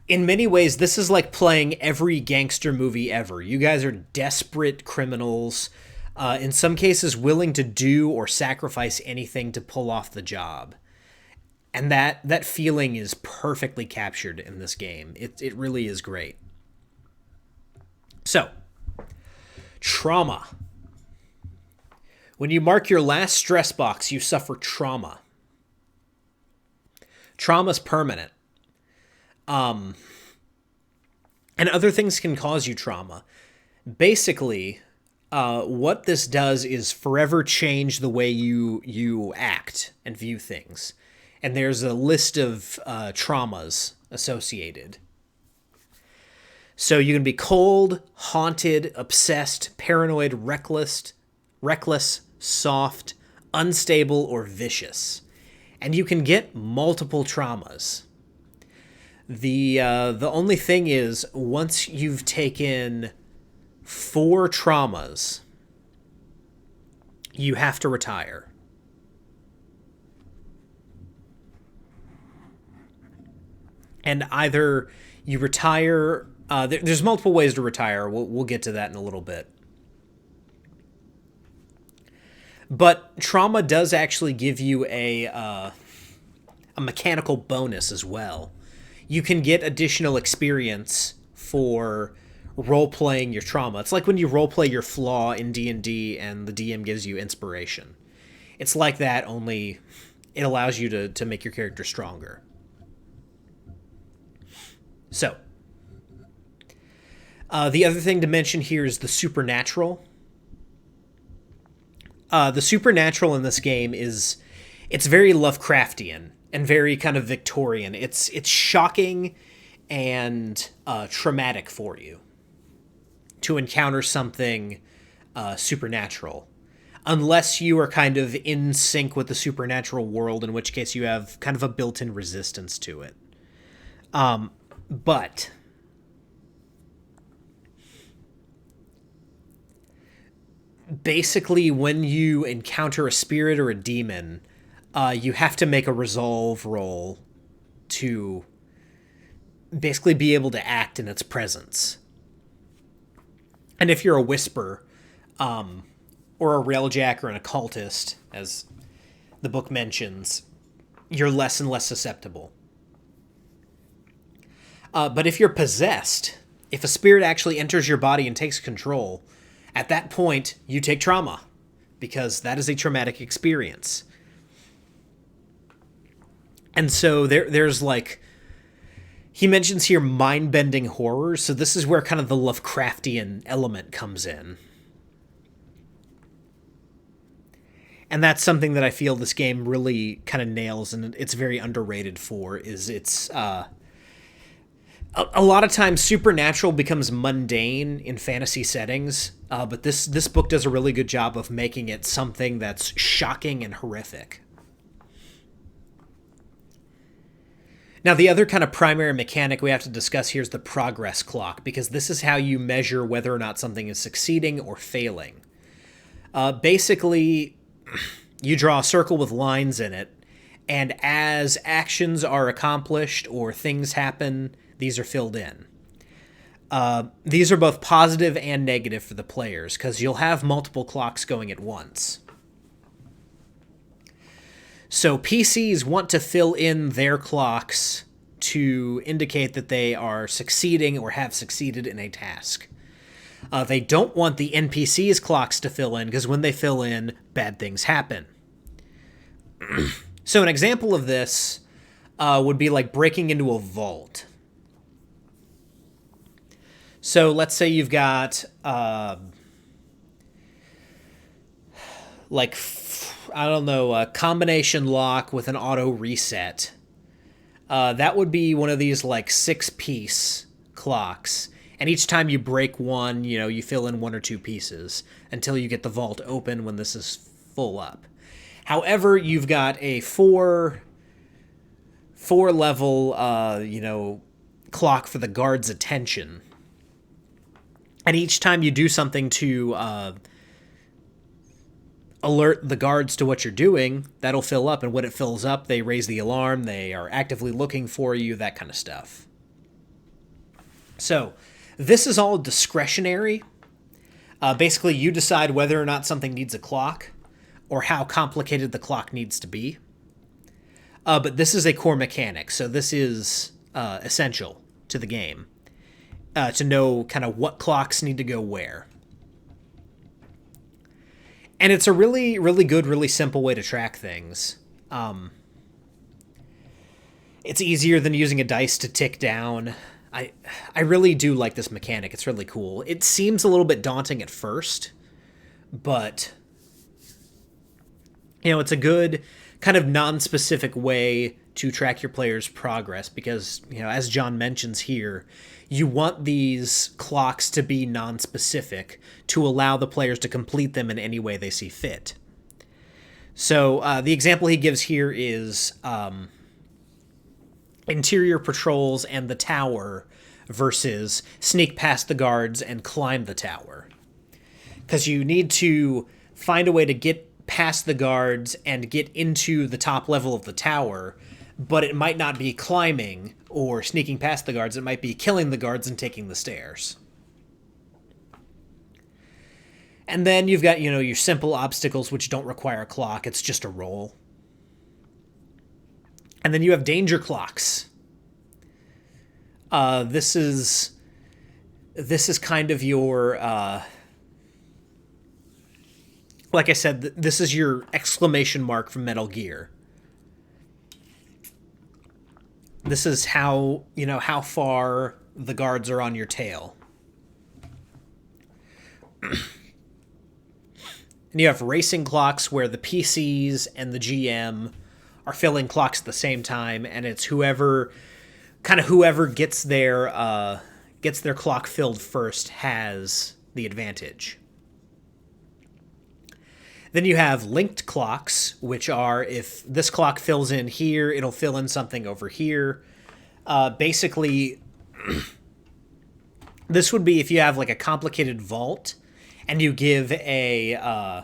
in many ways, this is like playing every gangster movie ever. You guys are desperate criminals, in some cases willing to do or sacrifice anything to pull off the job. And that feeling is perfectly captured in this game. It really is great. So, trauma. When you mark your last stress box, you suffer trauma. Trauma's permanent. And other things can cause you trauma. Basically, what this does is forever change the way you act and view things. And there's a list of traumas associated. So you can be cold, haunted, obsessed, paranoid, reckless, soft, unstable, or vicious. And you can get multiple traumas. The only thing is, once you've taken 4 traumas, you have to retire. And either you retire, there's multiple ways to retire. We'll get to that in a little bit. But trauma does actually give you a mechanical bonus as well. You can get additional experience for role-playing your trauma. It's like when you role-play your flaw in D&D and the DM gives you inspiration. It's like that, only it allows you to make your character stronger. So, the other thing to mention here is the supernatural. The supernatural in this game it's very Lovecraftian and very kind of Victorian. It's shocking and traumatic for you to encounter something supernatural, unless you are kind of in sync with the supernatural world, in which case you have kind of a built-in resistance to it. But basically, when you encounter a spirit or a demon, you have to make a resolve roll to basically be able to act in its presence. And if you're a whisper, or a railjack or an occultist, as the book mentions, you're less and less susceptible. But if you're possessed, if a spirit actually enters your body and takes control, at that point, you take trauma, because that is a traumatic experience. And so there's like, he mentions here mind-bending horror, so this is where kind of the Lovecraftian element comes in. And that's something that I feel this game really kind of nails, and it's very underrated for, is it's... A lot of times supernatural becomes mundane in fantasy settings, but this book does a really good job of making it something that's shocking and horrific. Now, the other kind of primary mechanic we have to discuss here is the progress clock, because this is how you measure whether or not something is succeeding or failing. Basically, you draw a circle with lines in it, and as actions are accomplished or things happen, these are filled in. These are both positive and negative for the players, because you'll have multiple clocks going at once. So PCs want to fill in their clocks to indicate that they are succeeding or have succeeded in a task. They don't want the NPCs' clocks to fill in, because when they fill in, bad things happen. So an example of this would be like breaking into a vault. So let's say you've got, a combination lock with an auto reset. That would be one of these like 6-piece clocks. And each time you break one, you fill in 1 or 2 pieces until you get the vault open when this is full up. However, you've got a 4-level, clock for the guard's attention. And each time you do something to alert the guards to what you're doing, that'll fill up. And when it fills up, they raise the alarm. They are actively looking for you, that kind of stuff. So this is all discretionary. Basically, you decide whether or not something needs a clock or how complicated the clock needs to be. But this is a core mechanic, so this is essential to the game. To know kind of what clocks need to go where. And it's a really, really good, really simple way to track things. It's easier than using a dice to tick down. I really do like this mechanic. It's really cool. It seems a little bit daunting at first, but it's a good kind of non-specific way to track your player's progress, because, as John mentions here, you want these clocks to be non-specific to allow the players to complete them in any way they see fit. So the example he gives here is interior patrols and the tower versus sneak past the guards and climb the tower. Because you need to find a way to get past the guards and get into the top level of the tower, but it might not be climbing or sneaking past the guards. It might be killing the guards and taking the stairs. And then you've got, your simple obstacles, which don't require a clock. It's just a roll. And then you have danger clocks. This is kind of your, like I said, this is your exclamation mark from Metal Gear. This is how far the guards are on your tail. And you have racing clocks where the PCs and the GM are filling clocks at the same time, and it's whoever gets their clock filled first has the advantage. Then you have linked clocks, which are if this clock fills in here, it'll fill in something over here. Basically, this would be if you have like a complicated vault and you give a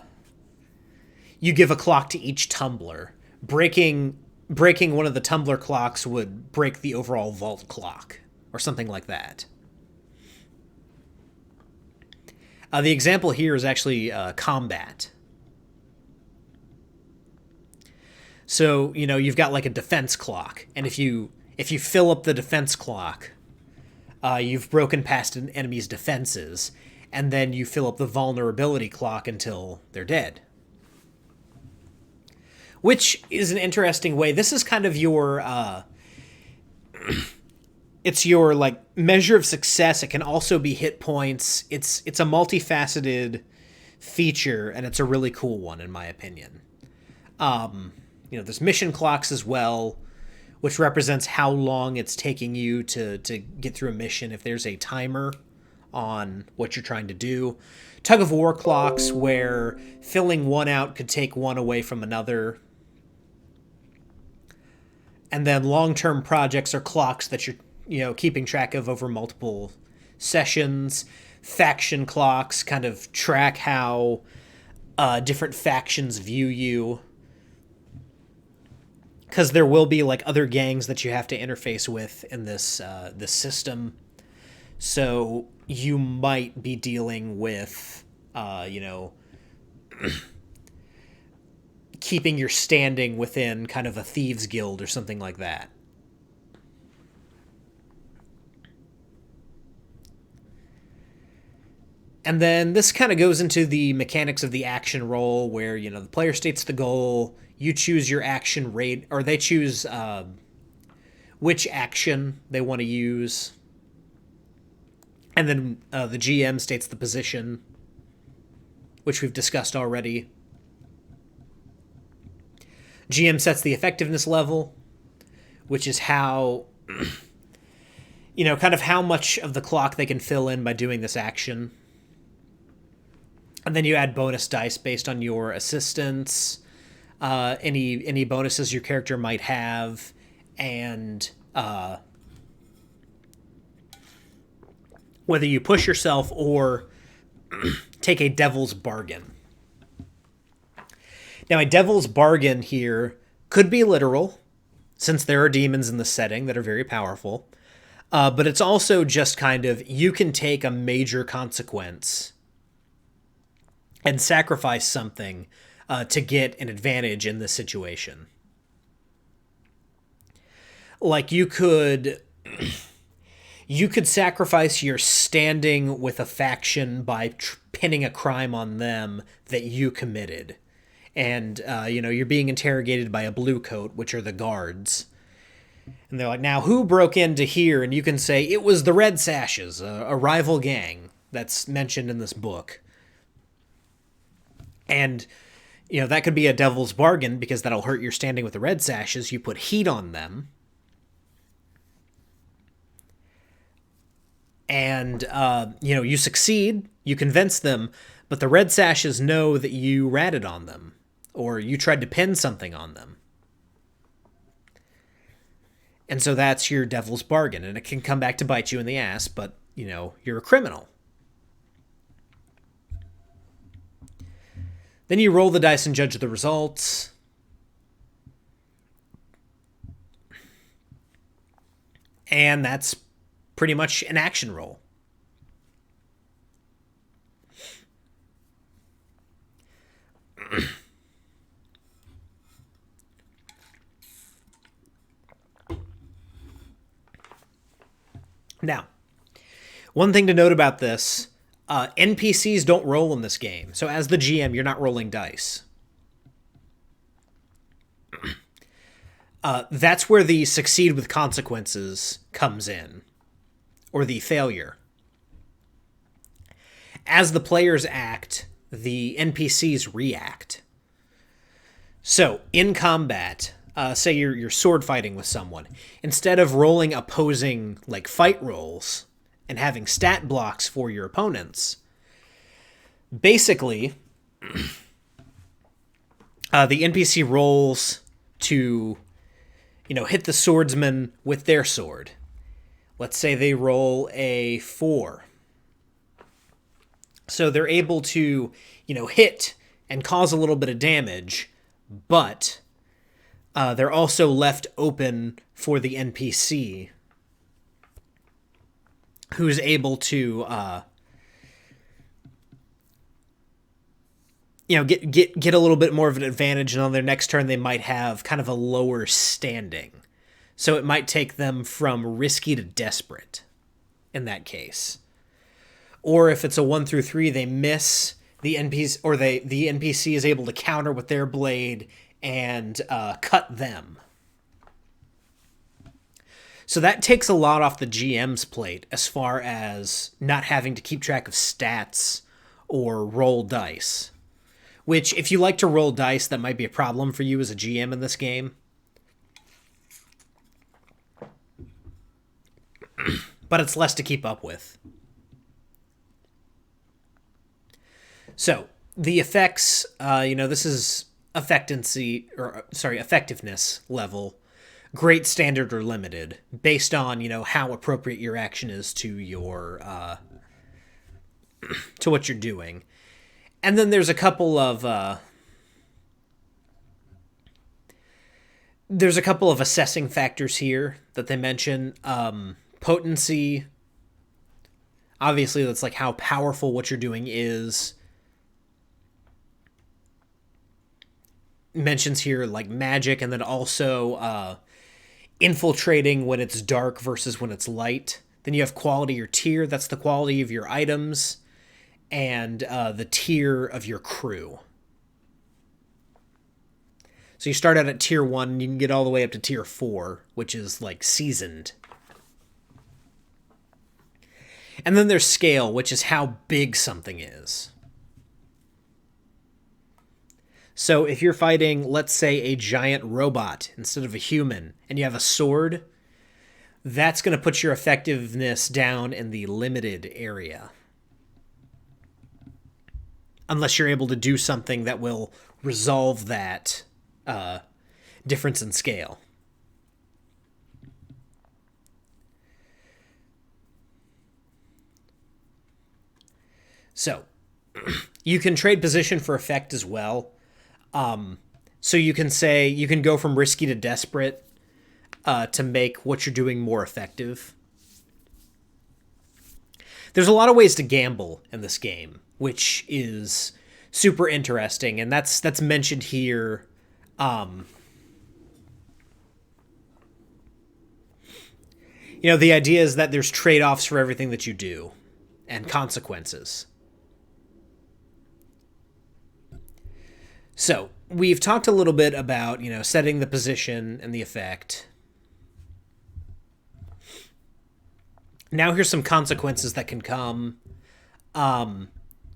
clock to each tumbler. Breaking one of the tumbler clocks would break the overall vault clock or something like that. The example here is actually combat. So, you've got like a defense clock, and if you fill up the defense clock, you've broken past an enemy's defenses, and then you fill up the vulnerability clock until they're dead. Which is an interesting way. This is kind of your it's your like measure of success. It can also be hit points. It's a multifaceted feature, and it's a really cool one in my opinion. There's mission clocks as well, which represents how long it's taking you to get through a mission if there's a timer on what you're trying to do. Tug of war clocks, where filling one out could take one away from another. And then long-term projects are clocks that you're keeping track of over multiple sessions. Faction clocks kind of track how different factions view you, because there will be like other gangs that you have to interface with in this system. So you might be dealing with keeping your standing within kind of a thieves guild or something like that. And then this kind of goes into the mechanics of the action roll, where, the player states the goal, you choose your action rate, or they choose which action they want to use. And then the GM states the position, which we've discussed already. GM sets the effectiveness level, which is how, kind of how much of the clock they can fill in by doing this action. And then you add bonus dice based on your assistance, any bonuses your character might have, and whether you push yourself or take a devil's bargain. Now, a devil's bargain here could be literal, since there are demons in the setting that are very powerful, but it's also just kind of, you can take a major consequence and sacrifice something to get an advantage in this situation. Like you could sacrifice your standing with a faction by pinning a crime on them that you committed. And, you're being interrogated by a blue coat, which are the guards. And they're like, now, who broke into here? And you can say, it was the Red Sashes, a rival gang that's mentioned in this book. And, that could be a devil's bargain, because that'll hurt your standing with the Red Sashes. You put heat on them. And, you succeed, you convince them, but the Red Sashes know that you ratted on them, or you tried to pin something on them. And so that's your devil's bargain, and it can come back to bite you in the ass, but, you're a criminal. Then you roll the dice and judge the results. And that's pretty much an action roll. Now, one thing to note about this, NPCs don't roll in this game. So as the GM, you're not rolling dice. That's where the succeed with consequences comes in, or the failure. As the players act, the NPCs react. So, in combat, say you're sword fighting with someone, instead of rolling opposing like fight rolls and having stat blocks for your opponents, basically, the NPC rolls to, hit the swordsman with their sword. Let's say they roll a 4. So they're able to, hit and cause a little bit of damage, but they're also left open for the NPC, who's able to get a little bit more of an advantage, and on their next turn they might have kind of a lower standing. So it might take them from risky to desperate in that case. Or if it's a 1 through 3, they miss the NPC, or the NPC is able to counter with their blade and cut them. So that takes a lot off the GM's plate as far as not having to keep track of stats or roll dice. Which, if you like to roll dice, that might be a problem for you as a GM in this game. But it's less to keep up with. So, the effects, this is effectiveness level. Great, standard, or limited, based on, how appropriate your action is to your, to what you're doing. And then there's a couple of assessing factors here that they mention. Potency, obviously that's like how powerful what you're doing is. Mentions here like magic, and then also infiltrating when it's dark versus when it's light. Then you have quality or tier, that's the quality of your items, and the tier of your crew. So you start out at tier 1, and you can get all the way up to tier 4, which is like seasoned. And then there's scale, which is how big something is. So if you're fighting, let's say, a giant robot instead of a human, and you have a sword, that's going to put your effectiveness down in the limited area. Unless you're able to do something that will resolve that difference in scale. So, you can trade position for effect as well. So you can go from risky to desperate to make what you're doing more effective. There's a lot of ways to gamble in this game, which is super interesting, and that's mentioned here. The idea is that there's trade-offs for everything that you do, and consequences. So, we've talked a little bit about, setting the position and the effect. Now here's some consequences that can come.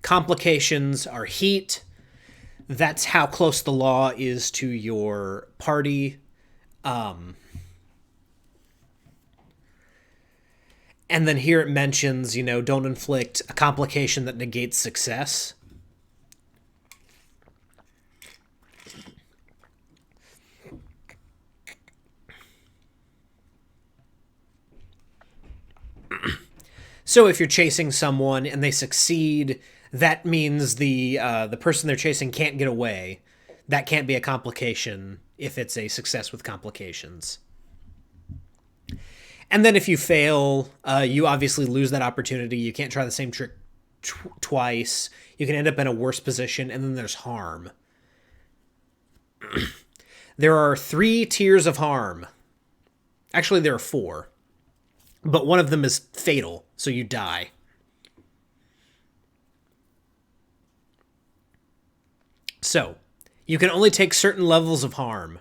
Complications are heat. That's how close the law is to your party. And then here it mentions, don't inflict a complication that negates success. So if you're chasing someone and they succeed, that means the person they're chasing can't get away. That can't be a complication if it's a success with complications. And then if you fail, you obviously lose that opportunity. You can't try the same trick twice. You can end up in a worse position, and then there's harm. There are 3 tiers of harm. Actually, there are 4. But one of them is fatal, so you die. So, you can only take certain levels of harm,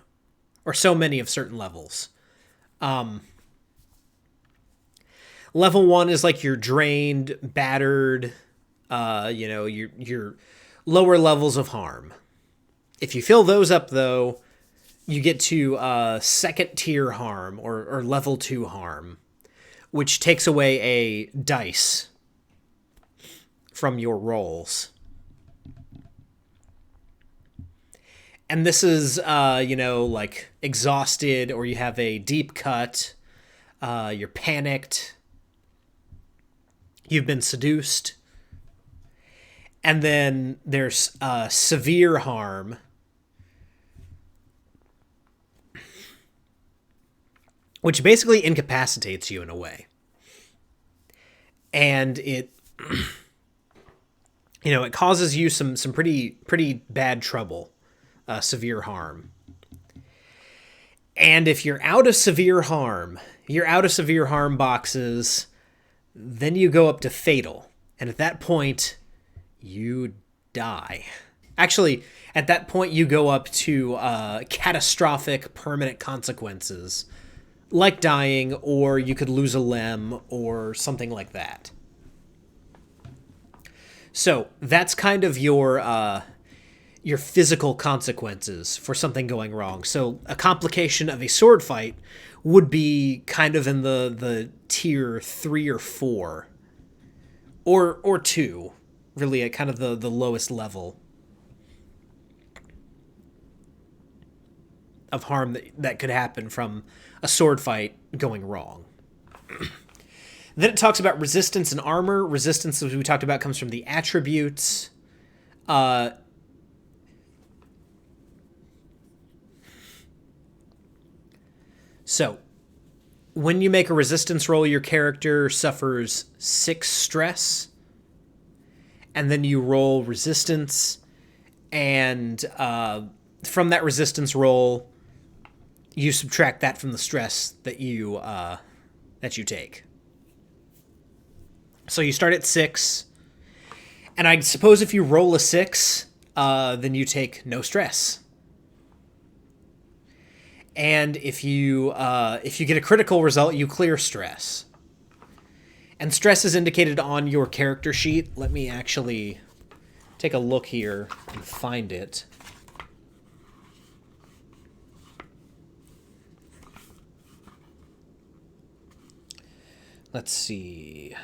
or so many of certain levels. Level 1 is like you're drained, battered, your lower levels of harm. If you fill those up, though, you get to second tier harm, or level 2 harm, which takes away a dice from your rolls. And this is, like exhausted, or you have a deep cut, you're panicked, you've been seduced. And then there's severe harm, which basically incapacitates you in a way. And it it causes you some pretty bad trouble, severe harm. And if you're out of severe harm, boxes, then you go up to fatal. And at that point, you die. Actually, at that point, you go up to catastrophic permanent consequences, like dying, or you could lose a limb, or something like that. So that's kind of your physical consequences for something going wrong. So a complication of a sword fight would be kind of in the tier 3 or 4, or 2, really at kind of the lowest level of harm that could happen from a sword fight going wrong. Then it talks about resistance and armor. Resistance, as we talked about, comes from the attributes. So, when you make a resistance roll, your character suffers 6 stress. And then you roll resistance. And from that resistance roll, you subtract that from the stress that you take. So you start at 6, and I suppose if you roll a 6, then you take no stress. And if you get a critical result, you clear stress. And stress is indicated on your character sheet. Let me actually take a look here and find it. Let's see.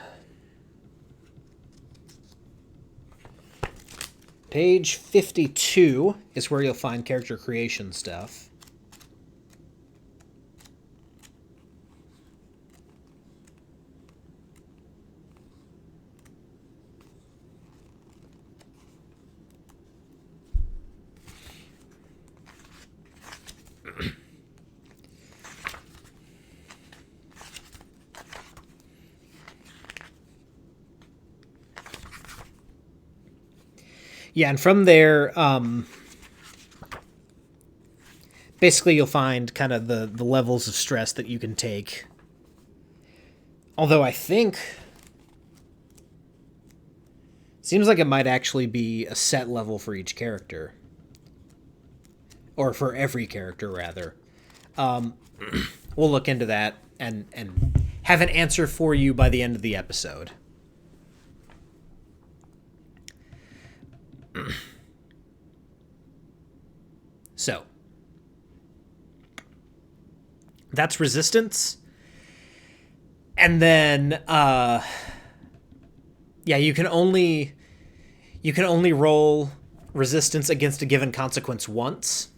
Page 52 is where you'll find character creation stuff. Yeah, and from there, basically you'll find kind of the levels of stress that you can take. Although I think... seems like it might actually be a set level for each character. Or for every character, rather. We'll look into that and have an answer for you by the end of the episode. So, that's resistance. And then, you can only roll resistance against a given consequence once.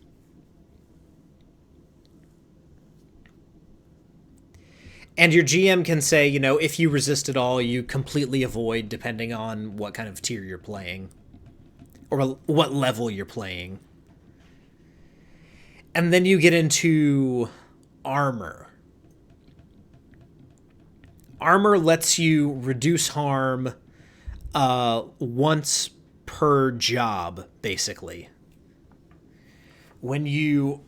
And your GM can say, if you resist at all, you completely avoid, depending on what kind of tier you're playing. Or what level you're playing. And then you get into armor. Armor lets you reduce harm once per job, basically. When you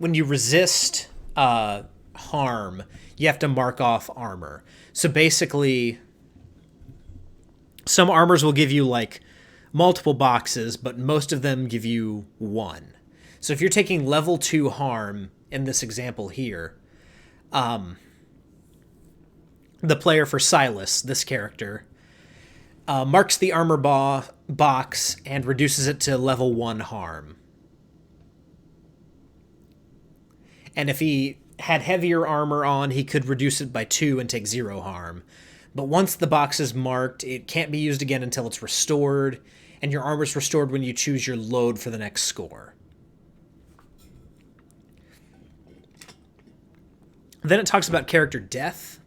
resist harm, you have to mark off armor. So basically, some armors will give you multiple boxes, but most of them give you 1. So if you're taking level 2 harm in this example here, the player for Silas, this character, marks the armor box and reduces it to level 1 harm. And if he had heavier armor on, he could reduce it by 2 and take 0 harm. But once the box is marked, it can't be used again until it's restored, and your armor's restored when you choose your load for the next score. Then it talks about character death.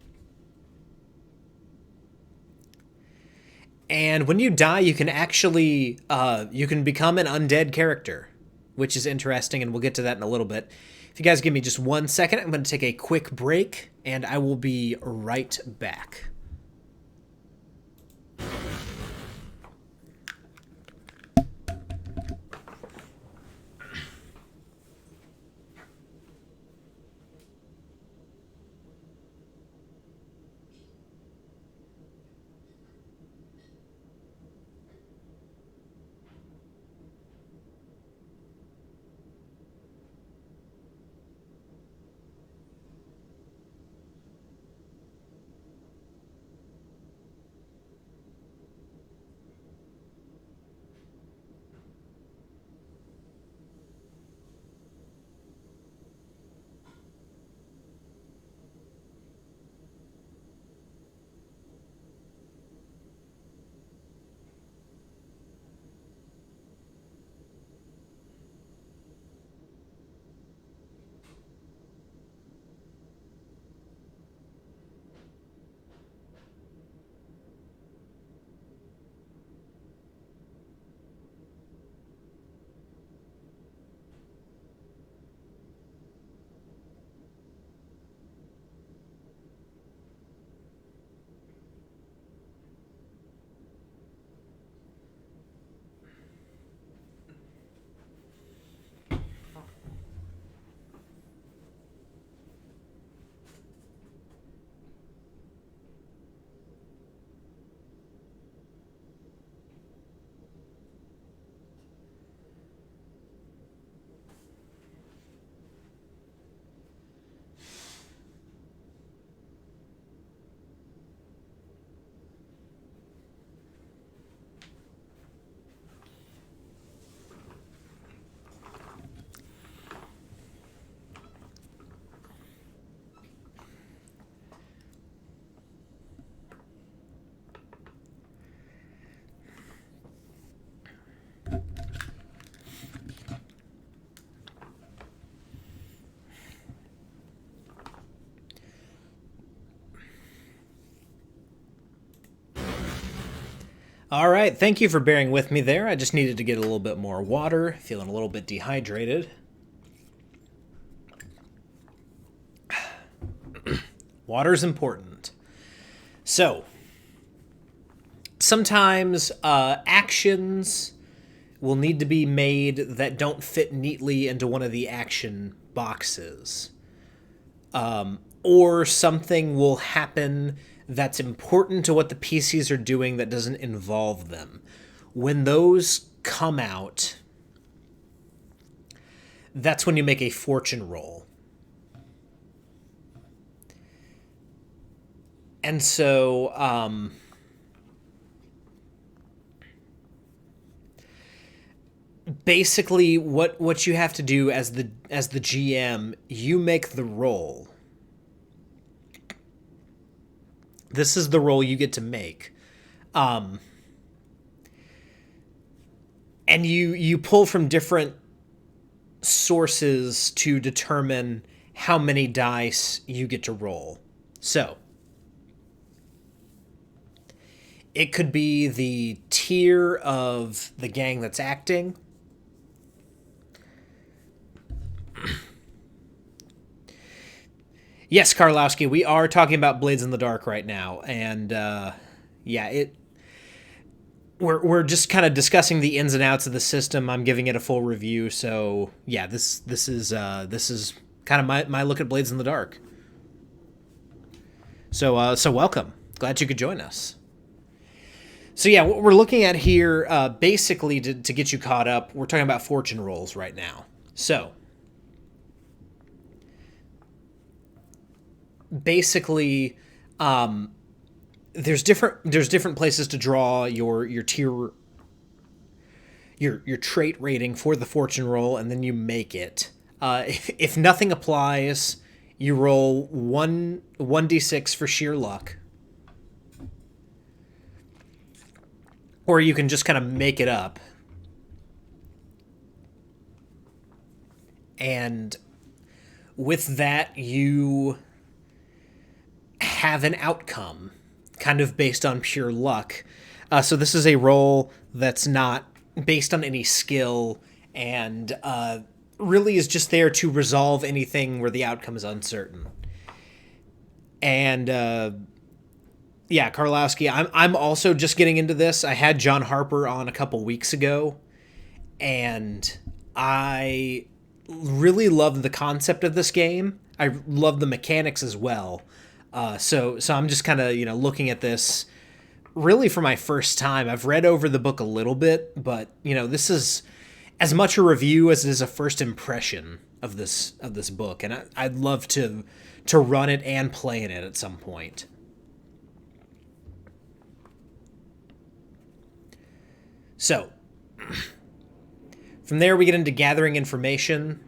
And when you die, you can actually, you can become an undead character, which is interesting, and we'll get to that in a little bit. If you guys give me just 1 second, I'm going to take a quick break, and I will be right back. All right, thank you for bearing with me there. I just needed to get a little bit more water, feeling a little bit dehydrated. Water's important. So, sometimes actions will need to be made that don't fit neatly into one of the action boxes. Or something will happen that's important to what the PCs are doing that doesn't involve them. When those come out, that's when you make a fortune roll. And so, basically, what you have to do as the GM, you make the roll. This is the roll you get to make, and you pull from different sources to determine how many dice you get to roll. So, it could be the tier of the gang that's acting. Yes, Karlowski, we are talking about Blades in the Dark right now, and we're just kind of discussing the ins and outs of the system. I'm giving it a full review, so yeah, this is kind of my look at Blades in the Dark. So welcome, glad you could join us. So yeah, what we're looking at here, basically to get you caught up, we're talking about fortune rolls right now. So basically, there's different places to draw your tier, your trait rating for the fortune roll, and then you make it. If nothing applies, you roll 1d6 for sheer luck. Or you can just kind of make it up. And with that, you have an outcome, kind of based on pure luck. So this is a roll that's not based on any skill, and really is just there to resolve anything where the outcome is uncertain. And yeah, Karlowski, I'm also just getting into this. I had John Harper on a couple weeks ago, and I really loved the concept of this game. I love the mechanics as well. So I'm just kind of, looking at this really for my first time. I've read over the book a little bit, but, this is as much a review as it is a first impression of this book. And I'd love to run it and play in it at some point. So, from there we get into gathering information.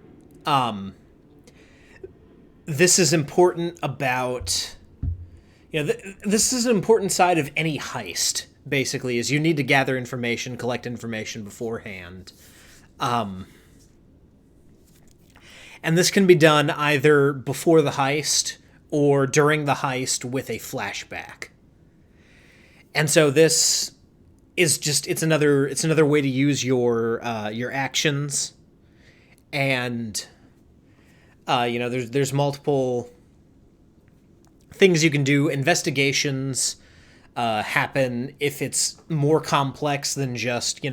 This is important about, this is an important side of any heist, basically, is you need to gather information, collect information beforehand. And this can be done either before the heist or during the heist with a flashback. And so this is just, it's another way to use your actions. And there's multiple things you can do. Investigations happen if it's more complex than just,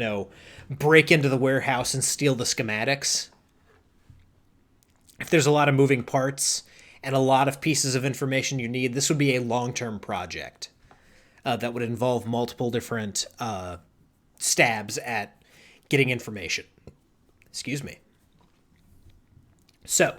break into the warehouse and steal the schematics. If there's a lot of moving parts and a lot of pieces of information you need, this would be a long-term project that would involve multiple different stabs at getting information. Excuse me. So,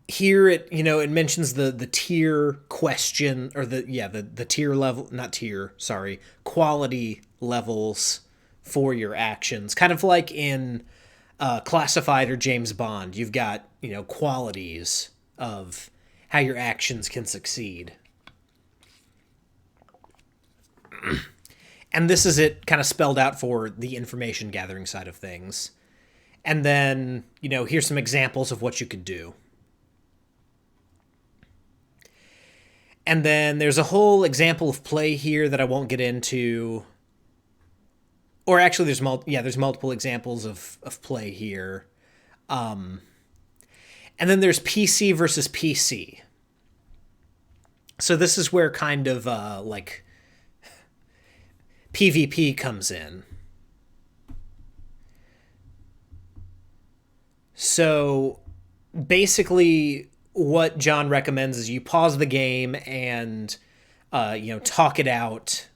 here it mentions the tier question, or the tier level, not tier, sorry, quality levels for your actions. Kind of like in Classified or James Bond, you've got, qualities of how your actions can succeed. And this is it kind of spelled out for the information gathering side of things. And then, here's some examples of what you could do. And then there's a whole example of play here that I won't get into. Or actually, there's multiple examples of play here. And then there's PC versus PC. So this is where kind of like PvP comes in. So basically what John recommends is you pause the game and talk it out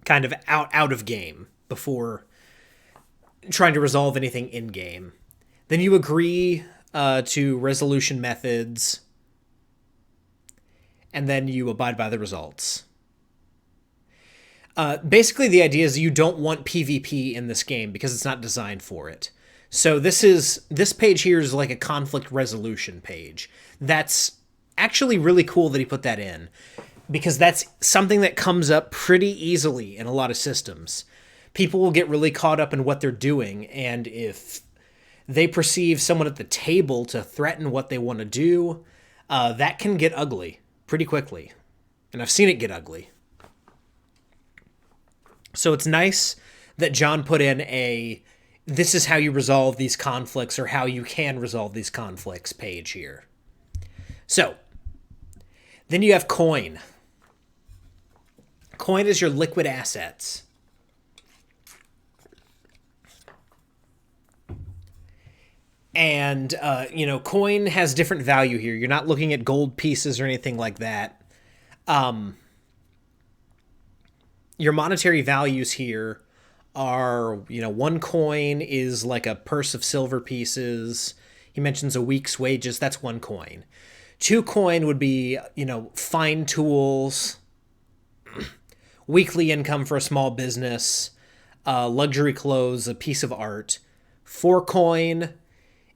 kind of out of game before trying to resolve anything in game. Then you agree to resolution methods, and then you abide by the results. Basically, the idea is you don't want PvP in this game because it's not designed for it. So this page here is like a conflict resolution page. That's actually really cool that he put that in, because that's something that comes up pretty easily in a lot of systems. People will get really caught up in what they're doing, and if they perceive someone at the table to threaten what they want to do, that can get ugly pretty quickly. And I've seen it get ugly. So it's nice that John put in this is how you resolve these conflicts, or how you can resolve these conflicts page here. So, then you have coin. Coin is your liquid assets. And, coin has different value here. You're not looking at gold pieces or anything like that. Your monetary values here are, one coin is like a purse of silver pieces. He mentions a week's wages. That's one coin. 2 coin would be, fine tools, weekly income for a small business, luxury clothes, a piece of art. 4 coin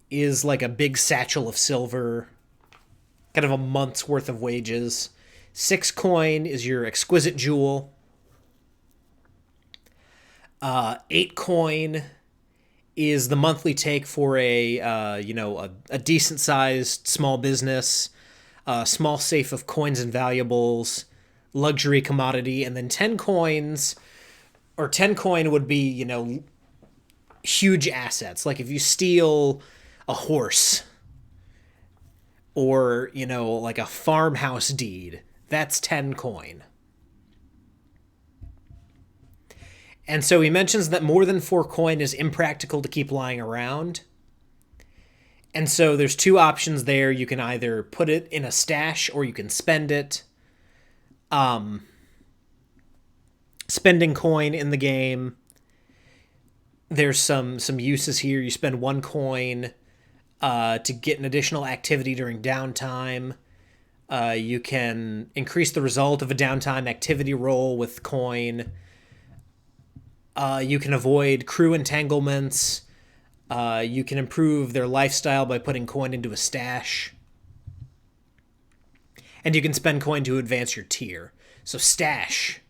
is like a big satchel of silver, kind of a month's worth of wages. 6 coin is your exquisite jewel. 8 coin is the monthly take for a decent sized small business, small safe of coins and valuables, luxury commodity. And then 10 coin would be, huge assets. Like if you steal a horse or, like a farmhouse deed, that's 10 coin. And so he mentions that more than 4 coin is impractical to keep lying around. And so there's 2 options there. You can either put it in a stash or you can spend it. Spending coin in the game. There's some uses here. You spend 1 coin to get an additional activity during downtime. You can increase the result of a downtime activity roll with coin. You can avoid crew entanglements. You can improve their lifestyle by putting coin into a stash. And you can spend coin to advance your tier. So stash.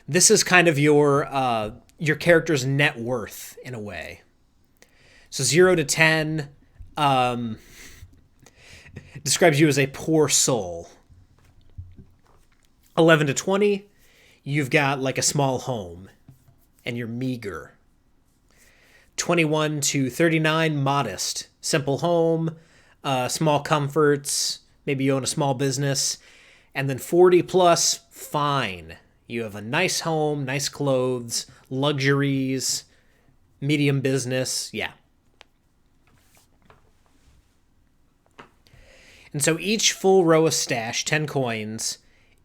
This is kind of your character's net worth in a way. So 0 to 10 describes you as a poor soul. 11 to 20, you've got like a small home and you're meager. 21 to 39, modest. Simple home, small comforts, maybe you own a small business. And then 40 plus, fine. You have a nice home, nice clothes, luxuries, medium business, yeah. And so each full row of stash, 10 coins,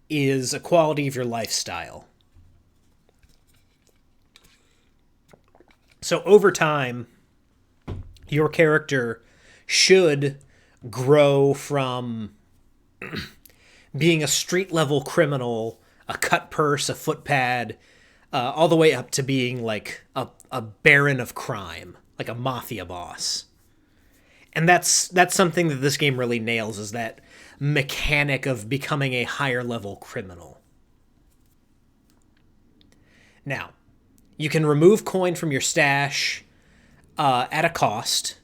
is a quality of your lifestyle. So over time, your character should grow from being a street-level criminal, a cut purse, a footpad, all the way up to being like a baron of crime, like a mafia boss. And that's something that this game really nails, is that mechanic of becoming a higher-level criminal. Now, you can remove coin from your stash at a cost.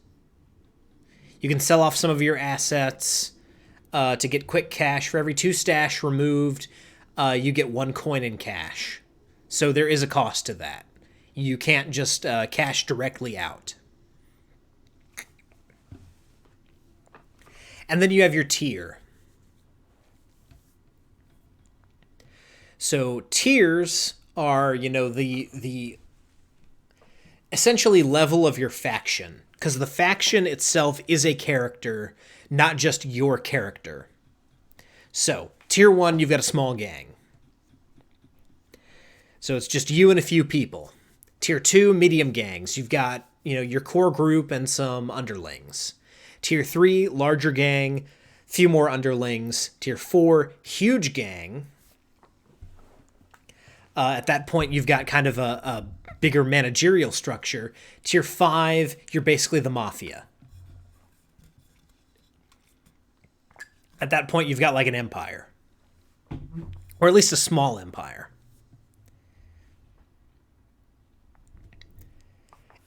You can sell off some of your assets. to get quick cash. For every 2 stash removed, you get 1 coin in cash. So there is a cost to that. You can't just cash directly out. And then you have your tier. So tiers are, the essentially level of your faction, because the faction itself is a character, not just your character. So tier 1, you've got a small gang. So it's just you and a few people. Tier 2, medium gangs. You've got, your core group and some underlings. Tier 3, larger gang, few more underlings. Tier 4, huge gang. At that point, you've got kind of a bigger managerial structure. Tier 5, you're basically the mafia. At that point, you've got like an empire. Or at least a small empire.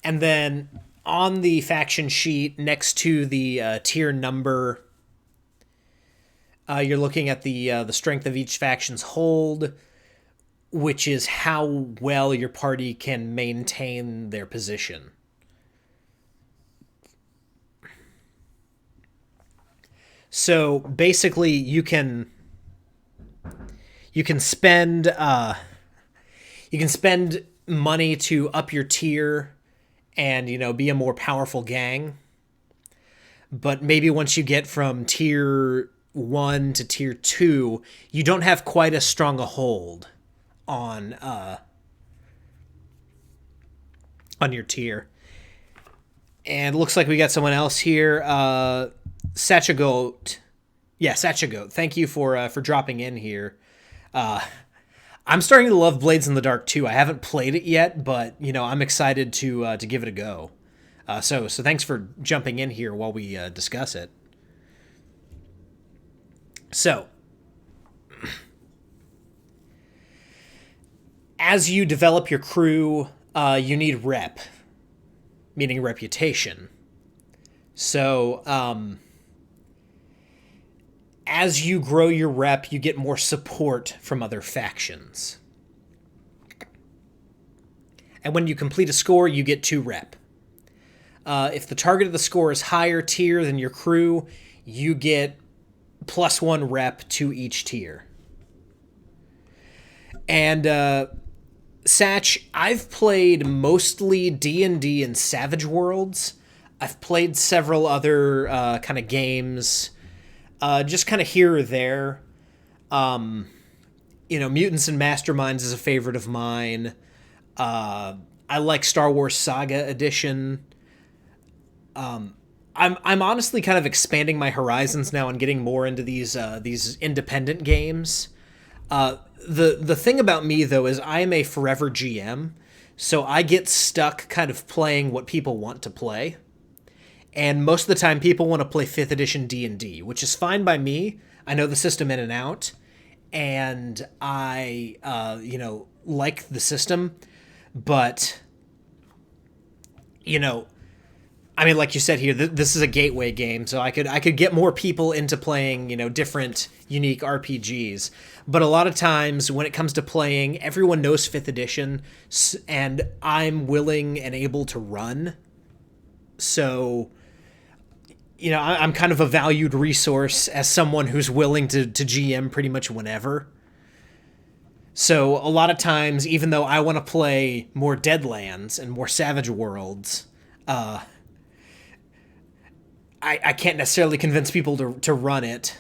And then on the faction sheet, next to the tier number, you're looking at the strength of each faction's hold, which is how well your party can maintain their position. So basically, you can spend money to up your tier and, be a more powerful gang. But maybe once you get from tier 1 to tier 2, you don't have quite as strong a hold on your tier. And it looks like we got someone else here. Sachagoat. Yeah, Sachagoat. Thank you for dropping in here. I'm starting to love Blades in the Dark too. I haven't played it yet, but I'm excited to give it a go. So thanks for jumping in here while we discuss it. So, as you develop your crew, you need rep, meaning reputation. So, as you grow your rep, you get more support from other factions. And when you complete a score, you get 2 rep. If the target of the score is higher tier than your crew, you get +1 rep to each tier. And Satch, I've played mostly D&D and Savage Worlds. I've played several other kind of games, just kind of here or there. Mutants and Masterminds is a favorite of mine. I like Star Wars Saga Edition. I'm honestly kind of expanding my horizons now and getting more into these independent games. The thing about me, though, is I am a forever GM, so I get stuck kind of playing what people want to play. And most of the time, people want to play 5th edition D&D, which is fine by me. I know the system in and out, and I, like the system. But, like you said here, this is a gateway game, so I could get more people into playing, different, unique RPGs. But a lot of times, when it comes to playing, everyone knows 5th edition, and I'm willing and able to run. So, I'm kind of a valued resource as someone who's willing to GM pretty much whenever. So a lot of times, even though I want to play more Deadlands and more Savage Worlds, I can't necessarily convince people to run it,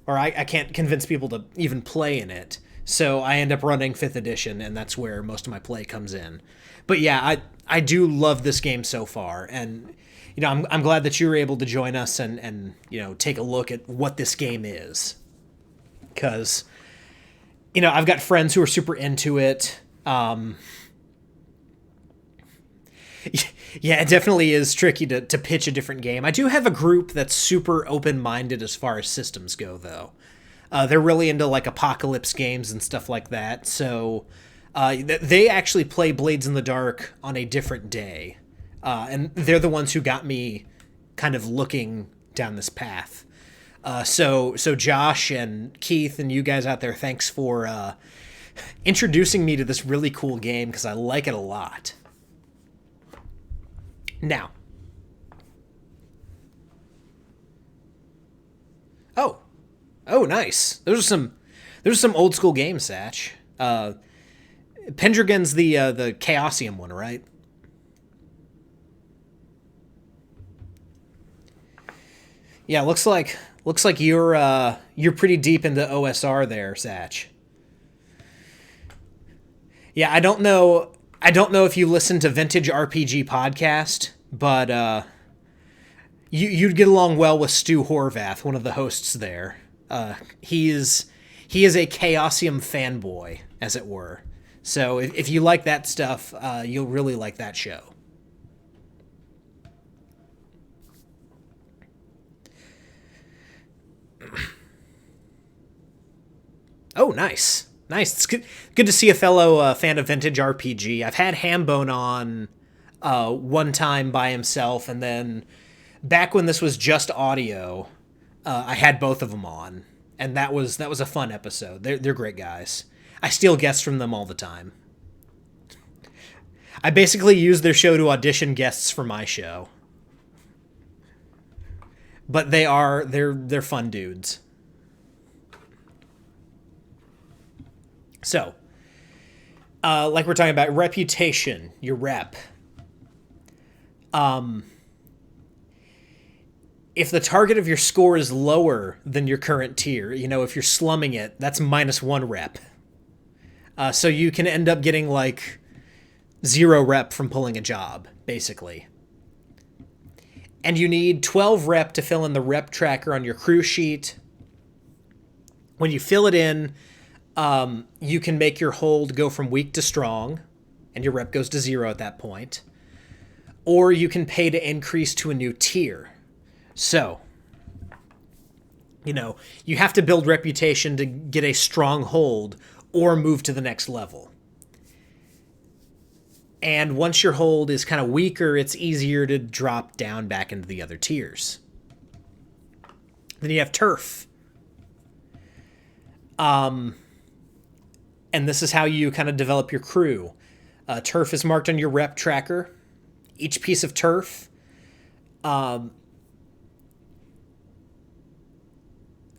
or I can't convince people to even play in it. So I end up running 5th edition, and that's where most of my play comes in. But yeah, I do love this game so far, and I'm glad that you were able to join us and take a look at what this game is, because I've got friends who are super into it. Yeah, it definitely is tricky to pitch a different game. I do have a group that's super open-minded as far as systems go, though. They're really into like apocalypse games and stuff like that. So they actually play Blades in the Dark on a different day. And they're the ones who got me kind of looking down this path. So Josh and Keith and you guys out there, thanks for introducing me to this really cool game because I like it a lot. Now, oh, nice. Those are some old school games, Satch. Pendragon's the Chaosium one, right? Yeah, looks like you're pretty deep into OSR there, Satch. Yeah, I don't know if you listen to Vintage RPG podcast, but you'd get along well with Stu Horvath, one of the hosts there. He is a Chaosium fanboy, as it were. So if you like that stuff, you'll really like that show. Oh, nice. Nice. It's good to see a fellow fan of vintage RPG. I've had Hambone on one time by himself, and then back when this was just audio, I had both of them on, and that was a fun episode. They're great guys. I steal guests from them all the time. I basically use their show to audition guests for my show. But they're fun dudes. So, like we're talking about reputation, your rep. If the target of your score is lower than your current tier, if you're slumming it, that's -1 rep. So you can end up getting like 0 rep from pulling a job, basically. And you need 12 rep to fill in the rep tracker on your crew sheet. When you fill it in, you can make your hold go from weak to strong, and your rep goes to 0 at that point. Or you can pay to increase to a new tier. So, you have to build reputation to get a strong hold or move to the next level. And once your hold is kind of weaker, it's easier to drop down back into the other tiers. Then you have turf. And this is how you kind of develop your crew. Turf is marked on your rep tracker. Each piece of turf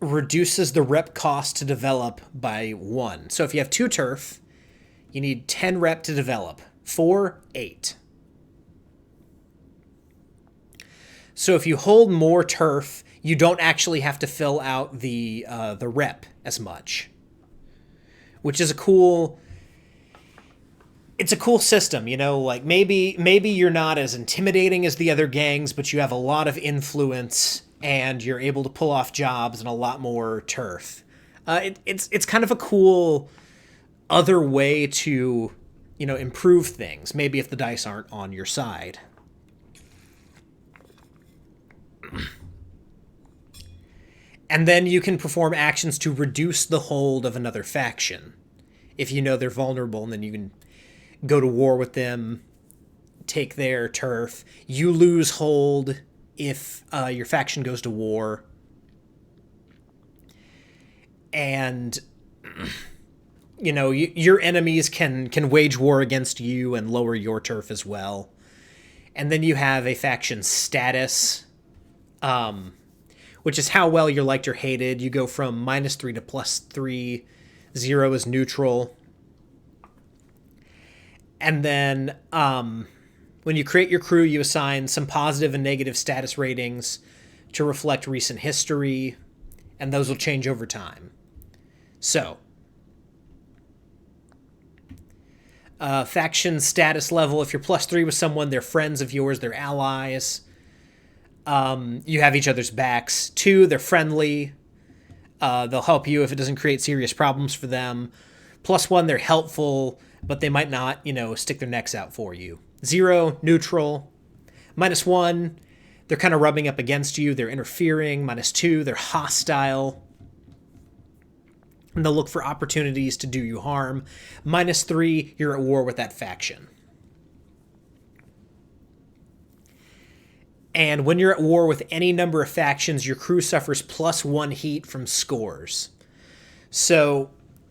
reduces the rep cost to develop by 1. So if you have 2 turf, you need 10 rep to develop. 4, 8. So if you hold more turf, you don't actually have to fill out the rep as much, which is it's a cool system, like maybe you're not as intimidating as the other gangs, but you have a lot of influence and you're able to pull off jobs and a lot more turf. It's kind of a cool other way to, improve things, maybe if the dice aren't on your side. And then you can perform actions to reduce the hold of another faction. If you know they're vulnerable, and then you can go to war with them, take their turf. You lose hold if your faction goes to war. And, your enemies can wage war against you and lower your turf as well. And then you have a faction status, which is how well you're liked or hated. You go from -3 to +3. 0 is neutral. And then when you create your crew, you assign some positive and negative status ratings to reflect recent history, and those will change over time. So, faction status level, if you're +3 with someone, they're friends of yours, they're allies. You have each other's backs. 2, they're friendly. They'll help you if it doesn't create serious problems for them. +1, they're helpful, but they might not, stick their necks out for you. 0, neutral. -1, they're kind of rubbing up against you. They're interfering. -2, they're hostile. And they'll look for opportunities to do you harm. -3, you're at war with that faction. And when you're at war with any number of factions, your crew suffers +1 heat from scores. So,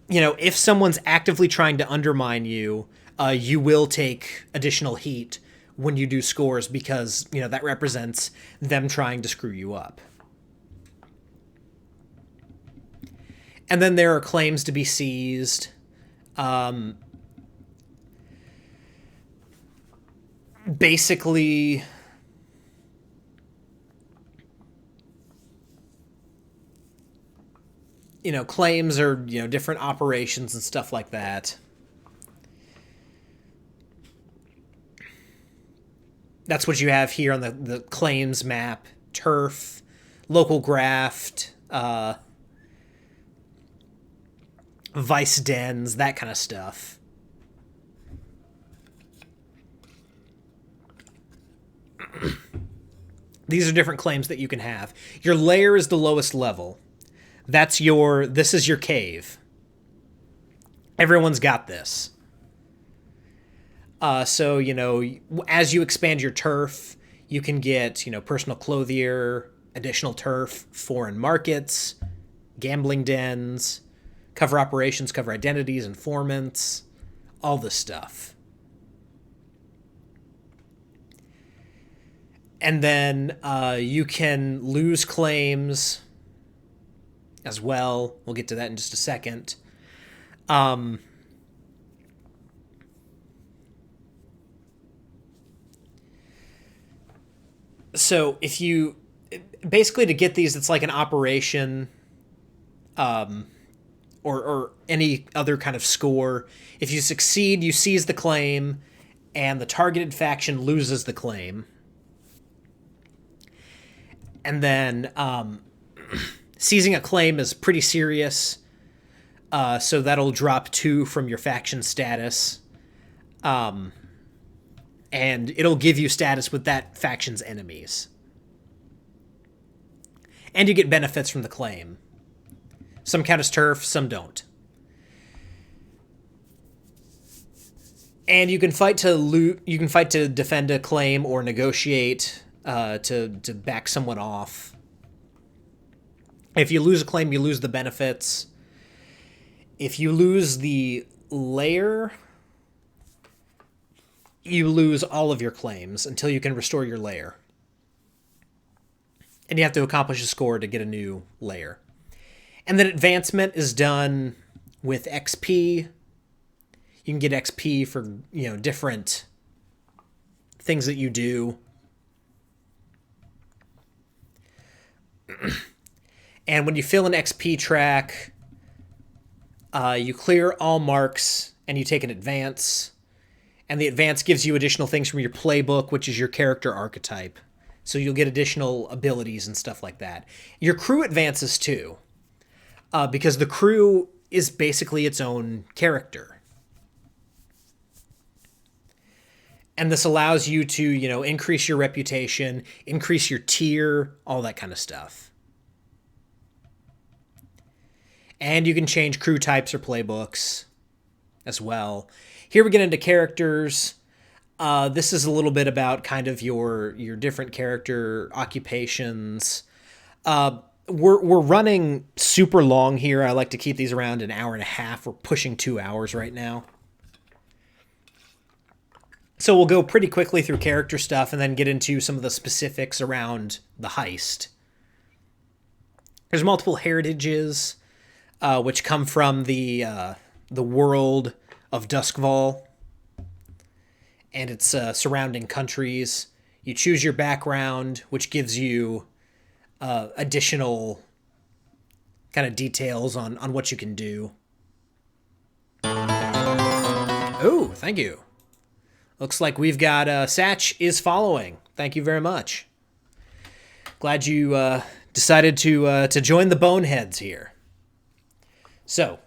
if someone's actively trying to undermine you, you will take additional heat when you do scores because, that represents them trying to screw you up. And then there are claims to be seized. Basically, claims are, different operations and stuff like that. That's what you have here on the claims map. Turf, local graft, vice dens, that kind of stuff. These are different claims that you can have. Your lair is the lowest level. This is your cave. Everyone's got this. So, as you expand your turf, you can get, personal clothier, additional turf, foreign markets, gambling dens, cover operations, cover identities, informants, all this stuff. And then you can lose claims as well. We'll get to that in just a second. So if you basically to get these, it's like an operation, or any other kind of score. If you succeed, you seize the claim, and the targeted faction loses the claim. And then seizing a claim is pretty serious, so that'll drop 2 from your faction status, and it'll give you status with that faction's enemies. And you get benefits from the claim. Some count as turf, some don't. And you can fight to loot. You can fight to defend a claim or negotiate to back someone off. If you lose a claim, you lose the benefits. If you lose the lair, you lose all of your claims until you can restore your lair. And you have to accomplish a score to get a new lair. And then advancement is done with XP. You can get XP for, different things that you do. And when you fill an XP track, you clear all marks and you take an advance. And the advance gives you additional things from your playbook, which is your character archetype. So you'll get additional abilities and stuff like that. Your crew advances too, because the crew is basically its own character. And this allows you to, increase your reputation, increase your tier, all that kind of stuff. And you can change crew types or playbooks as well. Here we get into characters. This is a little bit about kind of your different character occupations. We're running super long here. I like to keep these around an hour and a half. We're pushing 2 hours right now. So we'll go pretty quickly through character stuff and then get into some of the specifics around the heist. There's multiple heritages, which come from the world of Duskval and its surrounding countries. You choose your background, which gives you additional kind of details on what you can do. Oh, thank you. Looks like we've got Satch is following. Thank you very much. Glad you decided to join the boneheads here. So,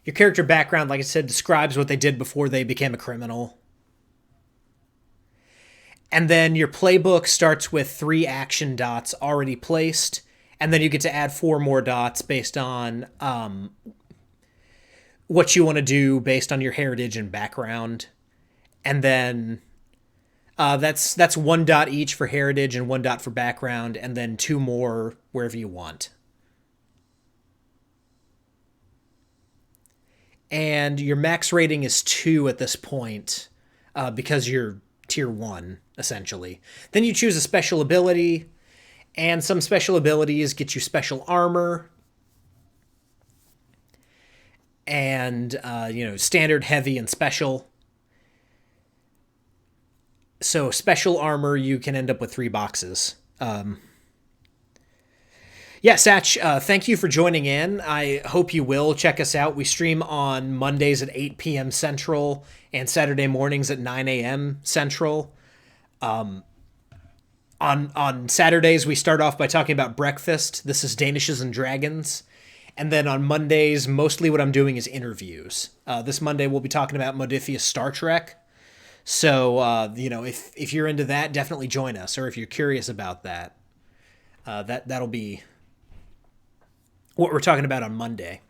your character background, like I said, describes what they did before they became a criminal. And then your playbook starts with 3 action dots already placed, and then you get to add 4 more dots based on what you want to do based on your heritage and background. And then That's 1 dot each for heritage and 1 dot for background, and then 2 more wherever you want. And your max rating is 2 at this point, because you're tier 1, essentially. Then you choose a special ability, and some special abilities get you special armor, and, standard, heavy, and special. So special armor, you can end up with 3 boxes. Yeah, Satch, thank you for joining in. I hope you will check us out. We stream on Mondays at 8 p.m. Central and Saturday mornings at 9 a.m. Central. On Saturdays, we start off by talking about breakfast. This is Danishes and Dragons. And then on Mondays, mostly what I'm doing is interviews. This Monday, we'll be talking about Modifius Star Trek. So, if you're into that, definitely join us. Or if you're curious about that, that'll be what we're talking about on Monday.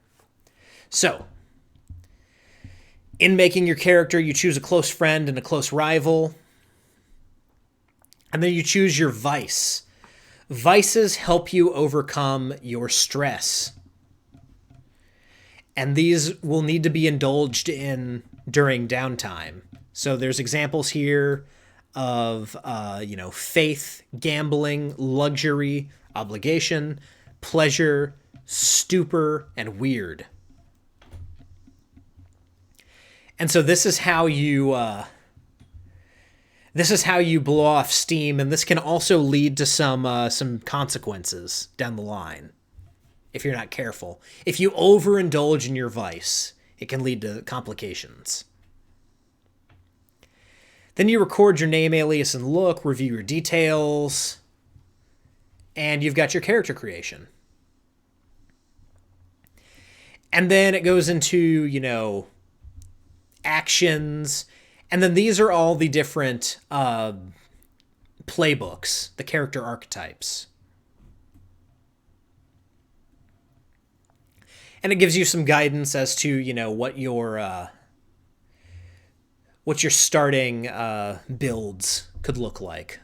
So, in making your character, you choose a close friend and a close rival. And then you choose your vice. Vices help you overcome your stress. And these will need to be indulged in during downtime. So there's examples here of, faith, gambling, luxury, obligation, pleasure, stupor, and weird. And so this is how you blow off steam, and this can also lead to some consequences down the line if you're not careful. If you overindulge in your vice, it can lead to complications. Then you record your name, alias, and look, review your details, and you've got your character creation. And then it goes into, actions. And then these are all the different playbooks, the character archetypes. And it gives you some guidance as to, what your starting builds could look like.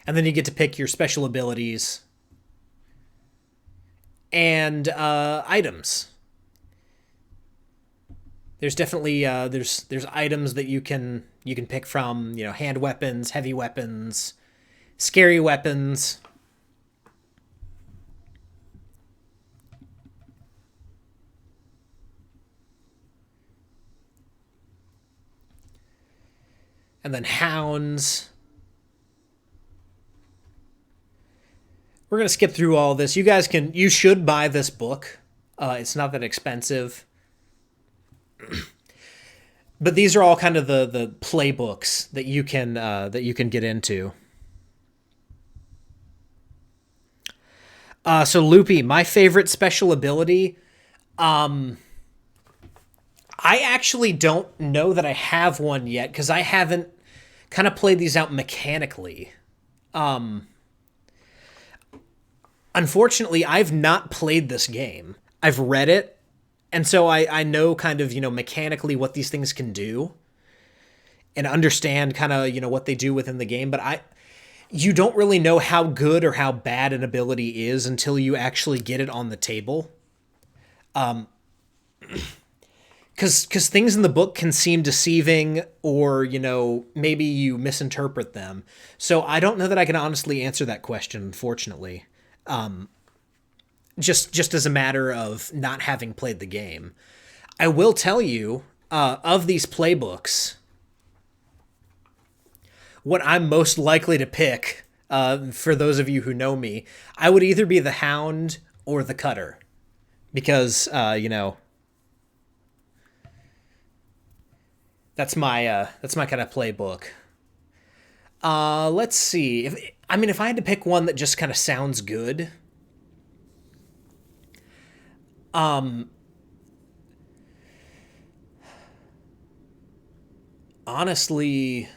And then you get to pick your special abilities and items. There's definitely there's items that you can pick from, hand weapons, heavy weapons, scary weapons. And then hounds. We're going to skip through all this. You should buy this book. It's not that expensive. But these are all kind of the playbooks that you can get into. So Loopy, my favorite special ability, I actually don't know that I have one yet because I haven't kind of played these out mechanically. Unfortunately, I've not played this game. I've read it, and so I know kind of, mechanically what these things can do and understand kind of, what they do within the game, but you don't really know how good or how bad an ability is until you actually get it on the table. Because things in the book can seem deceiving or, maybe you misinterpret them. So I don't know that I can honestly answer that question, unfortunately. Just as a matter of not having played the game. I will tell you, of these playbooks, what I'm most likely to pick, for those of you who know me, I would either be the Hound or the Cutter. Because, that's my kind of playbook. Let's see. If I had to pick one that just kind of sounds good, honestly,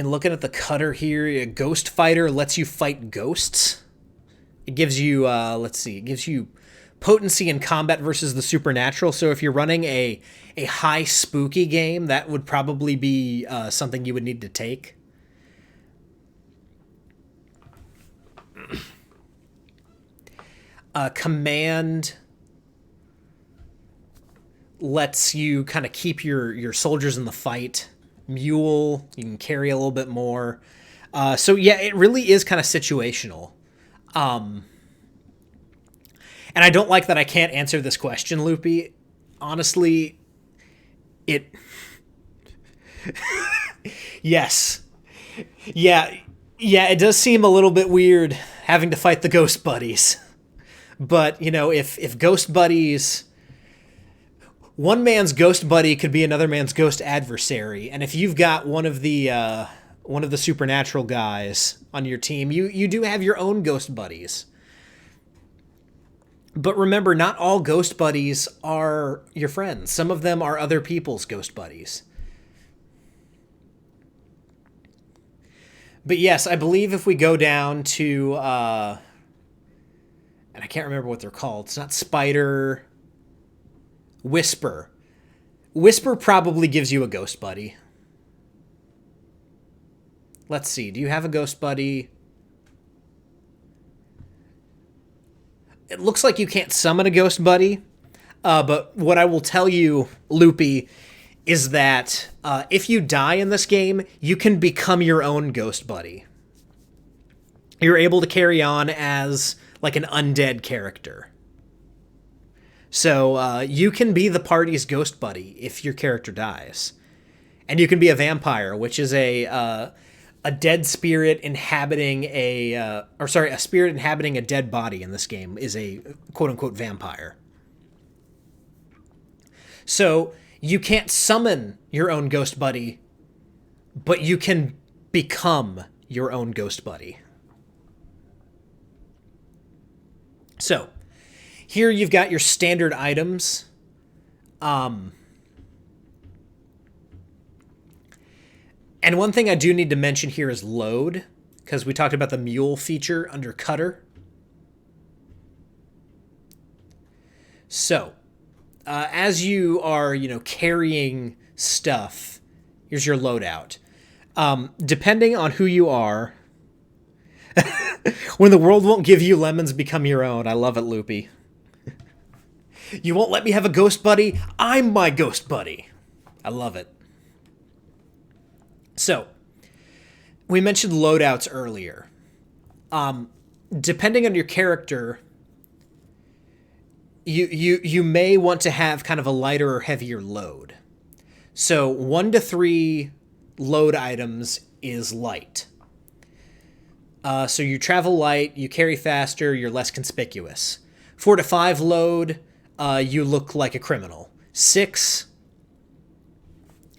mean, looking at the cutter here, a Ghost Fighter lets you fight ghosts. It gives you, let's see, it gives you potency in combat versus the supernatural. So if you're running a high spooky game, that would probably be something you would need to take. Command lets you kind of keep your soldiers in the fight. Mule, you can carry a little bit more. So yeah, it really is kind of situational. And I don't like that I can't answer this question, Loopy. Honestly, it... Yes. Yeah, it does seem a little bit weird having to fight the ghost buddies. But, you know, if ghost buddies... One man's ghost buddy could be another man's ghost adversary. And if you've got one of the supernatural guys on your team, you do have your own ghost buddies. But remember, not all ghost buddies are your friends. Some of them are other people's ghost buddies. But yes, I believe if we go down to... and I can't remember what they're called. It's not Spider... Whisper. Whisper probably gives you a ghost buddy. Let's see. Do you have a ghost buddy? It looks like you can't summon a ghost buddy. But what I will tell you, Loopy, is that if you die in this game, you can become your own ghost buddy. You're able to carry on as like an undead character. So you can be the party's ghost buddy if your character dies. And you can be a vampire, which is a dead spirit inhabiting a spirit inhabiting a dead body in this game is a quote-unquote vampire. So you can't summon your own ghost buddy, but you can become your own ghost buddy. So... Here you've got your standard items. And one thing I do need to mention here is load, because we talked about the mule feature under cutter. So, as you are, carrying stuff, here's your loadout. Depending on who you are, when the world won't give you lemons, become your own. I love it, Loopy. You won't let me have a ghost buddy? I'm my ghost buddy. I love it. So, we mentioned loadouts earlier. Depending on your character, you may want to have kind of a lighter or heavier load. So 1 to 3 load items is light. So you travel light, you carry faster, you're less conspicuous. 4 to 5 load, you look like a criminal. 6,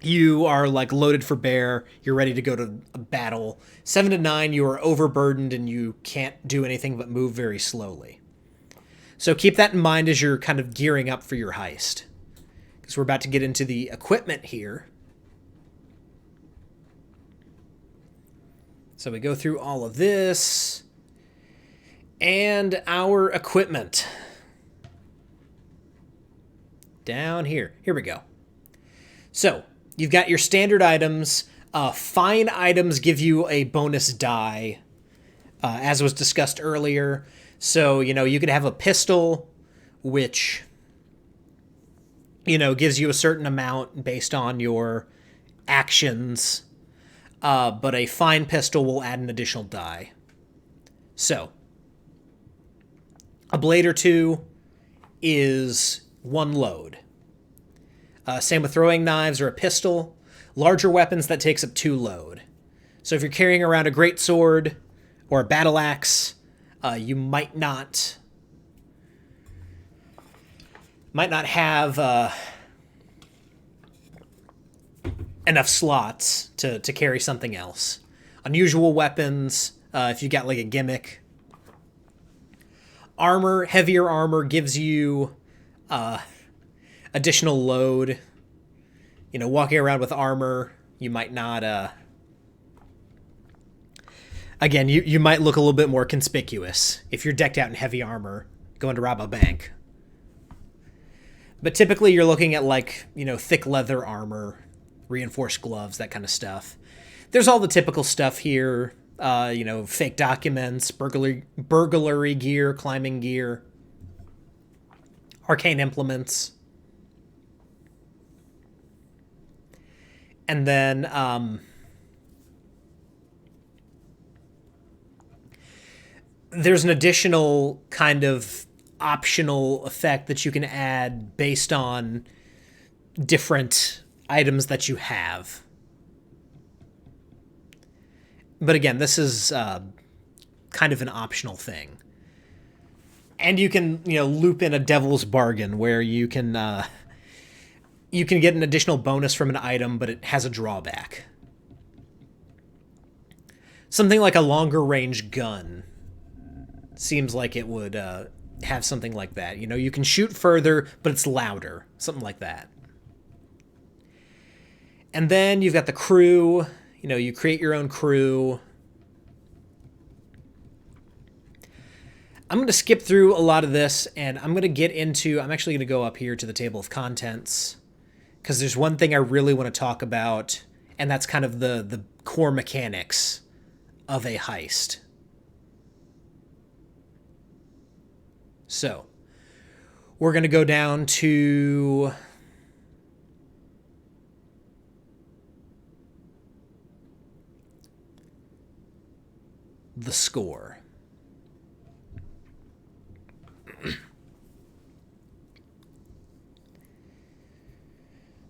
you are like loaded for bear, you're ready to go to a battle. 7 to 9, you are overburdened and you can't do anything but move very slowly. So keep that in mind as you're kind of gearing up for your heist. Because we're about to get into the equipment here. So we go through all of this. And our equipment. Down here. Here we go. So, you've got your standard items. Fine items give you a bonus die, as was discussed earlier. So, you could have a pistol, which, gives you a certain amount based on your actions. But a fine pistol will add an additional die. So, a blade or 2 is 1 load. Same with throwing knives or a pistol. Larger weapons, that takes up 2 load. So if you're carrying around a greatsword or a battle axe, you might not have enough slots to carry something else. Unusual weapons, if you got like a gimmick. Armor, heavier armor gives you additional load. Walking around with armor, you might not Again, you might look a little bit more conspicuous if you're decked out in heavy armor going to rob a bank. But typically you're looking at like, thick leather armor, reinforced gloves, that kind of stuff. There's all the typical stuff here, fake documents, burglary gear, climbing gear, arcane implements. And then there's an additional kind of optional effect that you can add based on different items that you have. But again, this is kind of an optional thing. And you can, loop in a devil's bargain where you can get an additional bonus from an item, but it has a drawback. Something like a longer range gun seems like it would have something like that. You can shoot further, but it's louder. Something like that. And then you've got the crew. You create your own crew. I'm going to skip through a lot of this, and I'm actually going to go up here to the table of contents, because there's one thing I really want to talk about, and that's kind of the core mechanics of a heist. So, we're going to go down to the score.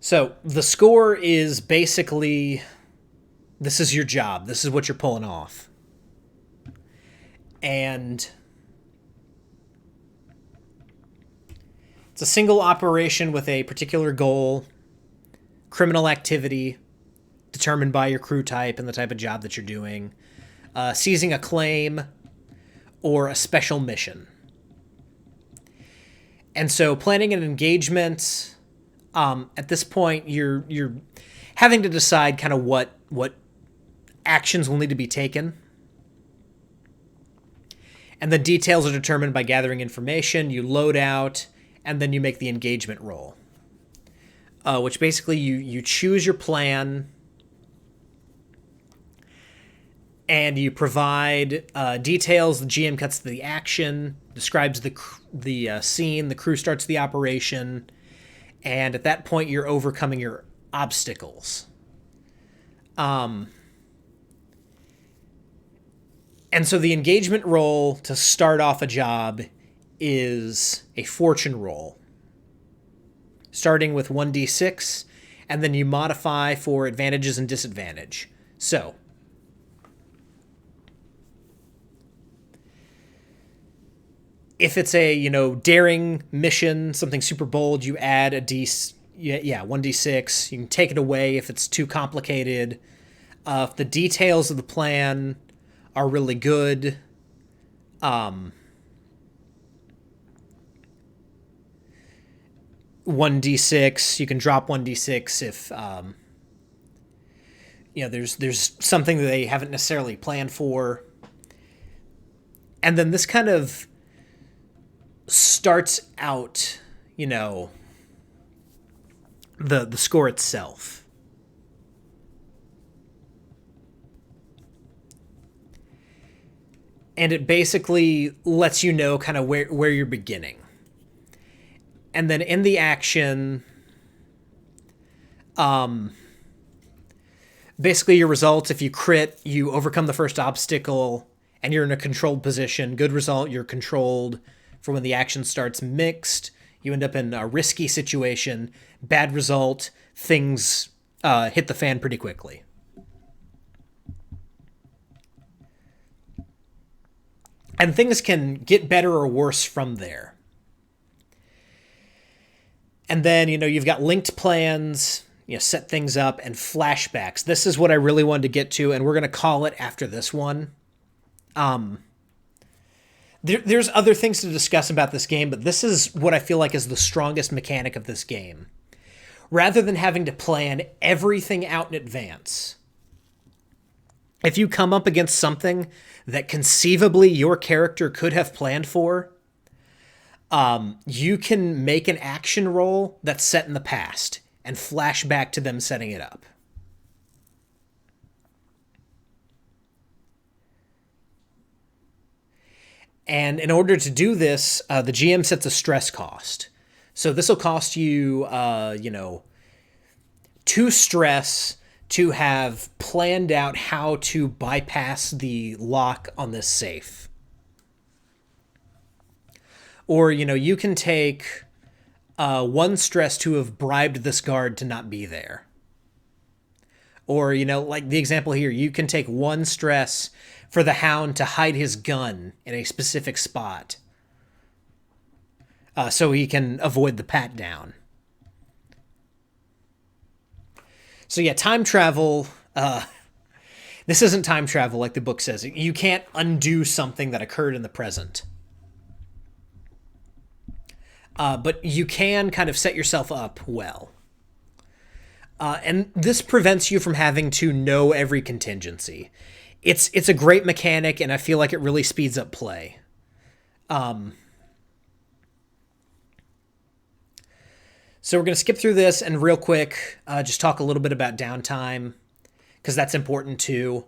So, the score is basically, this is your job. This is what you're pulling off. And it's a single operation with a particular goal, criminal activity determined by your crew type and the type of job that you're doing, seizing a claim, or a special mission. And so planning an engagement, at this point, you're having to decide kind of what actions will need to be taken. And the details are determined by gathering information, you load out, and then you make the engagement roll. Which basically you choose your plan, and you provide details. The GM cuts to the action, describes the scene, the crew starts the operation, and at that point you're overcoming your obstacles. And so the engagement roll to start off a job is a fortune roll, starting with 1d6, and then you modify for advantages and disadvantage. So, if it's a, daring mission, something super bold, you add a 1d6. You can take it away if it's too complicated. If the details of the plan are really good, 1d6, you can drop 1d6 if there's something that they haven't necessarily planned for. And then this kind of starts out, the score itself. And it basically lets you know kind of where you're beginning. And then in the action, basically your results, if you crit, you overcome the first obstacle and you're in a controlled position. Good result, you're controlled for when the action starts. Mixed, you end up in a risky situation. Bad result, things hit the fan pretty quickly. And things can get better or worse from there. And then, you've got linked plans, set things up, and flashbacks. This is what I really wanted to get to, and we're going to call it after this one. There's other things to discuss about this game, but this is what I feel like is the strongest mechanic of this game. Rather than having to plan everything out in advance, if you come up against something that conceivably your character could have planned for, you can make an action roll that's set in the past and flash back to them setting it up. And in order to do this, the GM sets a stress cost. So this will cost you, 2 stress to have planned out how to bypass the lock on this safe. Or, you can take 1 stress to have bribed this guard to not be there. Or, like the example here, you can take 1 stress for the hound to hide his gun in a specific spot so he can avoid the pat down. So yeah, time travel, this isn't time travel like the book says. You can't undo something that occurred in the present. But you can kind of set yourself up well. And this prevents you from having to know every contingency. It's a great mechanic, and I feel like it really speeds up play. So we're going to skip through this and real quick just talk a little bit about downtime, because that's important too.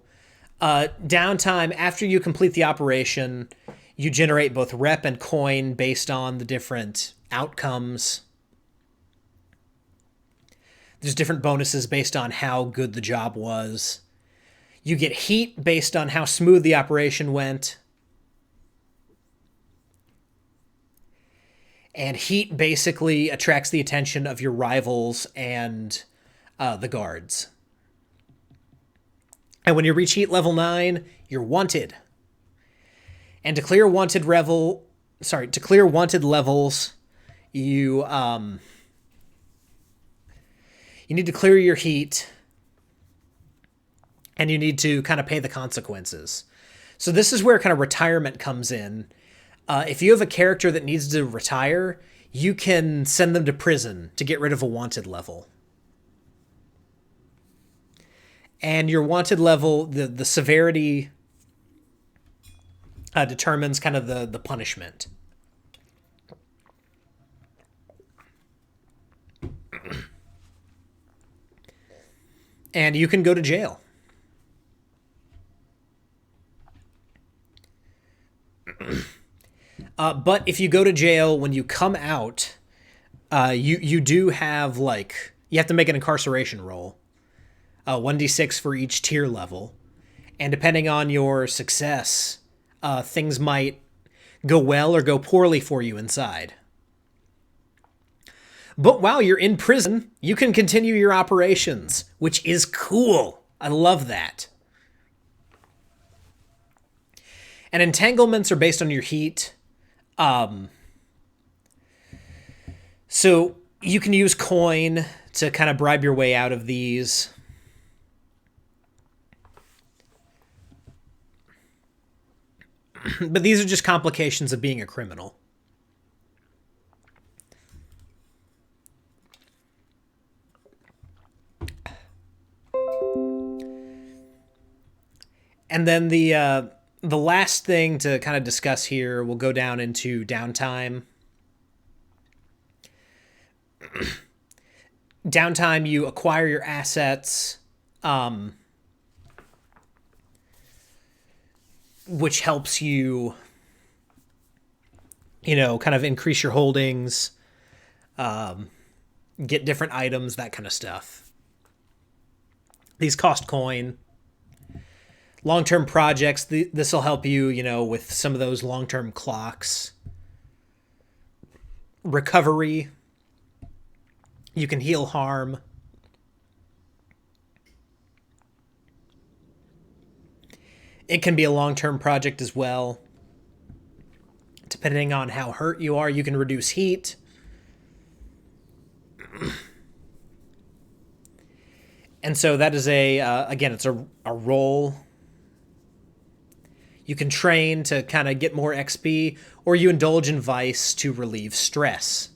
Downtime, after you complete the operation, you generate both rep and coin based on the different outcomes. There's different bonuses based on how good the job was. You get heat based on how smooth the operation went. And heat basically attracts the attention of your rivals and the guards. And when you reach heat level 9, you're wanted. And to clear wanted levels, you need to clear your heat, and you need to kind of pay the consequences. So this is where kind of retirement comes in. If you have a character that needs to retire, you can send them to prison to get rid of a wanted level. And your wanted level, the severity determines kind of the punishment. And you can go to jail. But if you go to jail, when you come out, you do have, you have to make an incarceration roll. 1d6 for each tier level. And depending on your success, things might go well or go poorly for you inside. But while you're in prison, you can continue your operations, which is cool. I love that. And entanglements are based on your heat. So you can use coin to kind of bribe your way out of these. But these are just complications of being a criminal. And then the last thing to kind of discuss here, we'll go down into downtime. Downtime, you acquire your assets, which helps you, kind of increase your holdings, get different items, that kind of stuff. These cost coin. Long-term projects, this will help you, with some of those long-term clocks. Recovery. You can heal harm. It can be a long-term project as well. Depending on how hurt you are, you can reduce heat. And so that is again, it's a roll. You can train to kind of get more XP, or you indulge in vice to relieve stress.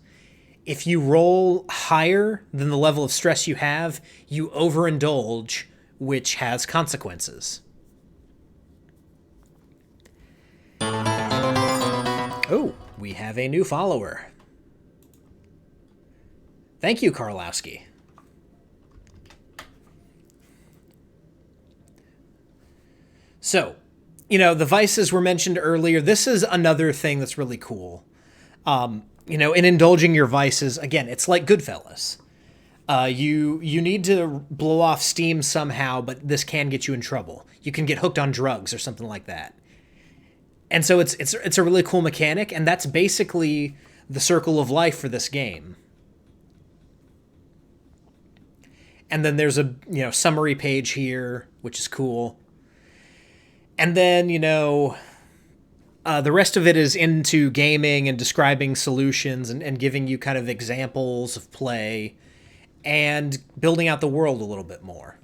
If you roll higher than the level of stress you have, you overindulge, which has consequences. Oh, we have a new follower. Thank you, Karlowski. So, the vices were mentioned earlier. This is another thing that's really cool. In indulging your vices, again, it's like Goodfellas. You need to blow off steam somehow, but this can get you in trouble. You can get hooked on drugs or something like that. And so it's a really cool mechanic, and that's basically the circle of life for this game. And then there's a summary page here, which is cool. And then, the rest of it is into gaming and describing solutions and giving you kind of examples of play and building out the world a little bit more.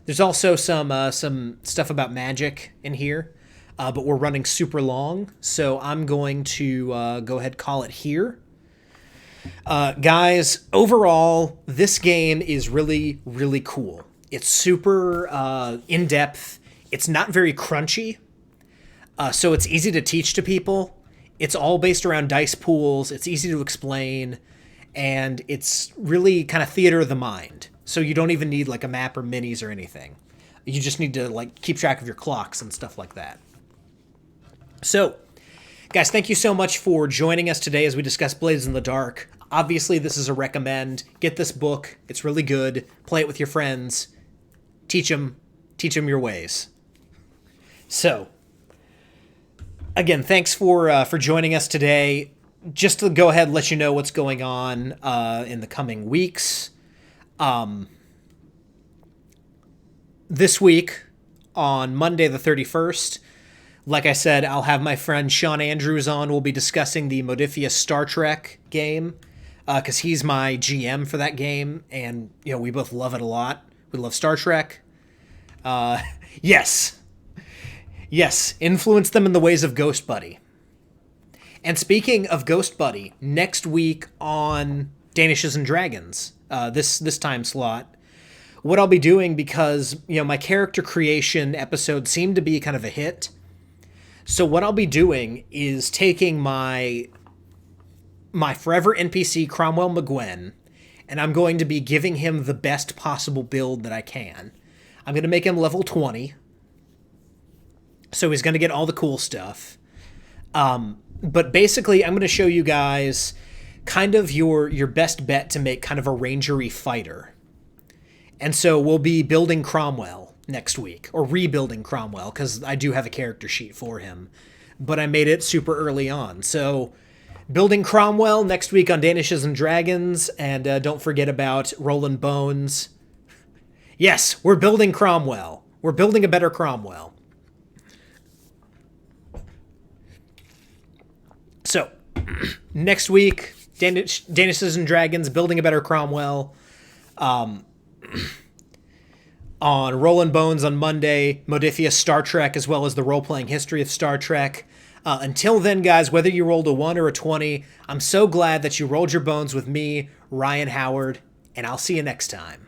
There's also some stuff about magic in here, but we're running super long, so I'm going to go ahead and call it here. Guys, overall, this game is really, really cool. It's super in-depth. It's not very crunchy, so it's easy to teach to people. It's all based around dice pools. It's easy to explain, and it's really kind of theater of the mind. So you don't even need like a map or minis or anything. You just need to keep track of your clocks and stuff like that. So, guys, thank you so much for joining us today as we discuss Blades in the Dark. Obviously, this is a recommend. Get this book. It's really good. Play it with your friends. Teach them your ways. So, again, thanks for joining us today. Just to go ahead and let you know what's going on in the coming weeks. This week, on Monday the 31st, like I said, I'll have my friend Sean Andrews on. We'll be discussing the Modifius Star Trek game, because he's my GM for that game, and we both love it a lot. We love Star Trek. Yes, influence them in the ways of Ghost Buddy. And speaking of Ghost Buddy, next week on Danishes and Dragons, this time slot, what I'll be doing, because my character creation episode seemed to be kind of a hit. So what I'll be doing is taking my forever NPC Cromwell McGwen, and I'm going to be giving him the best possible build that I can. I'm going to make him level 20. So he's going to get all the cool stuff. But basically, I'm going to show you guys kind of your best bet to make kind of a rangery fighter. And so we'll be building Cromwell next week, or rebuilding Cromwell, because I do have a character sheet for him. But I made it super early on. So building Cromwell next week on Danishes and Dragons, and don't forget about Rolling Bones. Yes, we're building Cromwell. We're building a better Cromwell. So, next week, Danishes and Dragons, building a better Cromwell. On Rollin' Bones on Monday, Modifius Star Trek, as well as the role-playing history of Star Trek. Until then, guys, whether you rolled a 1 or a 20, I'm so glad that you rolled your bones with me, Ryan Howard, and I'll see you next time.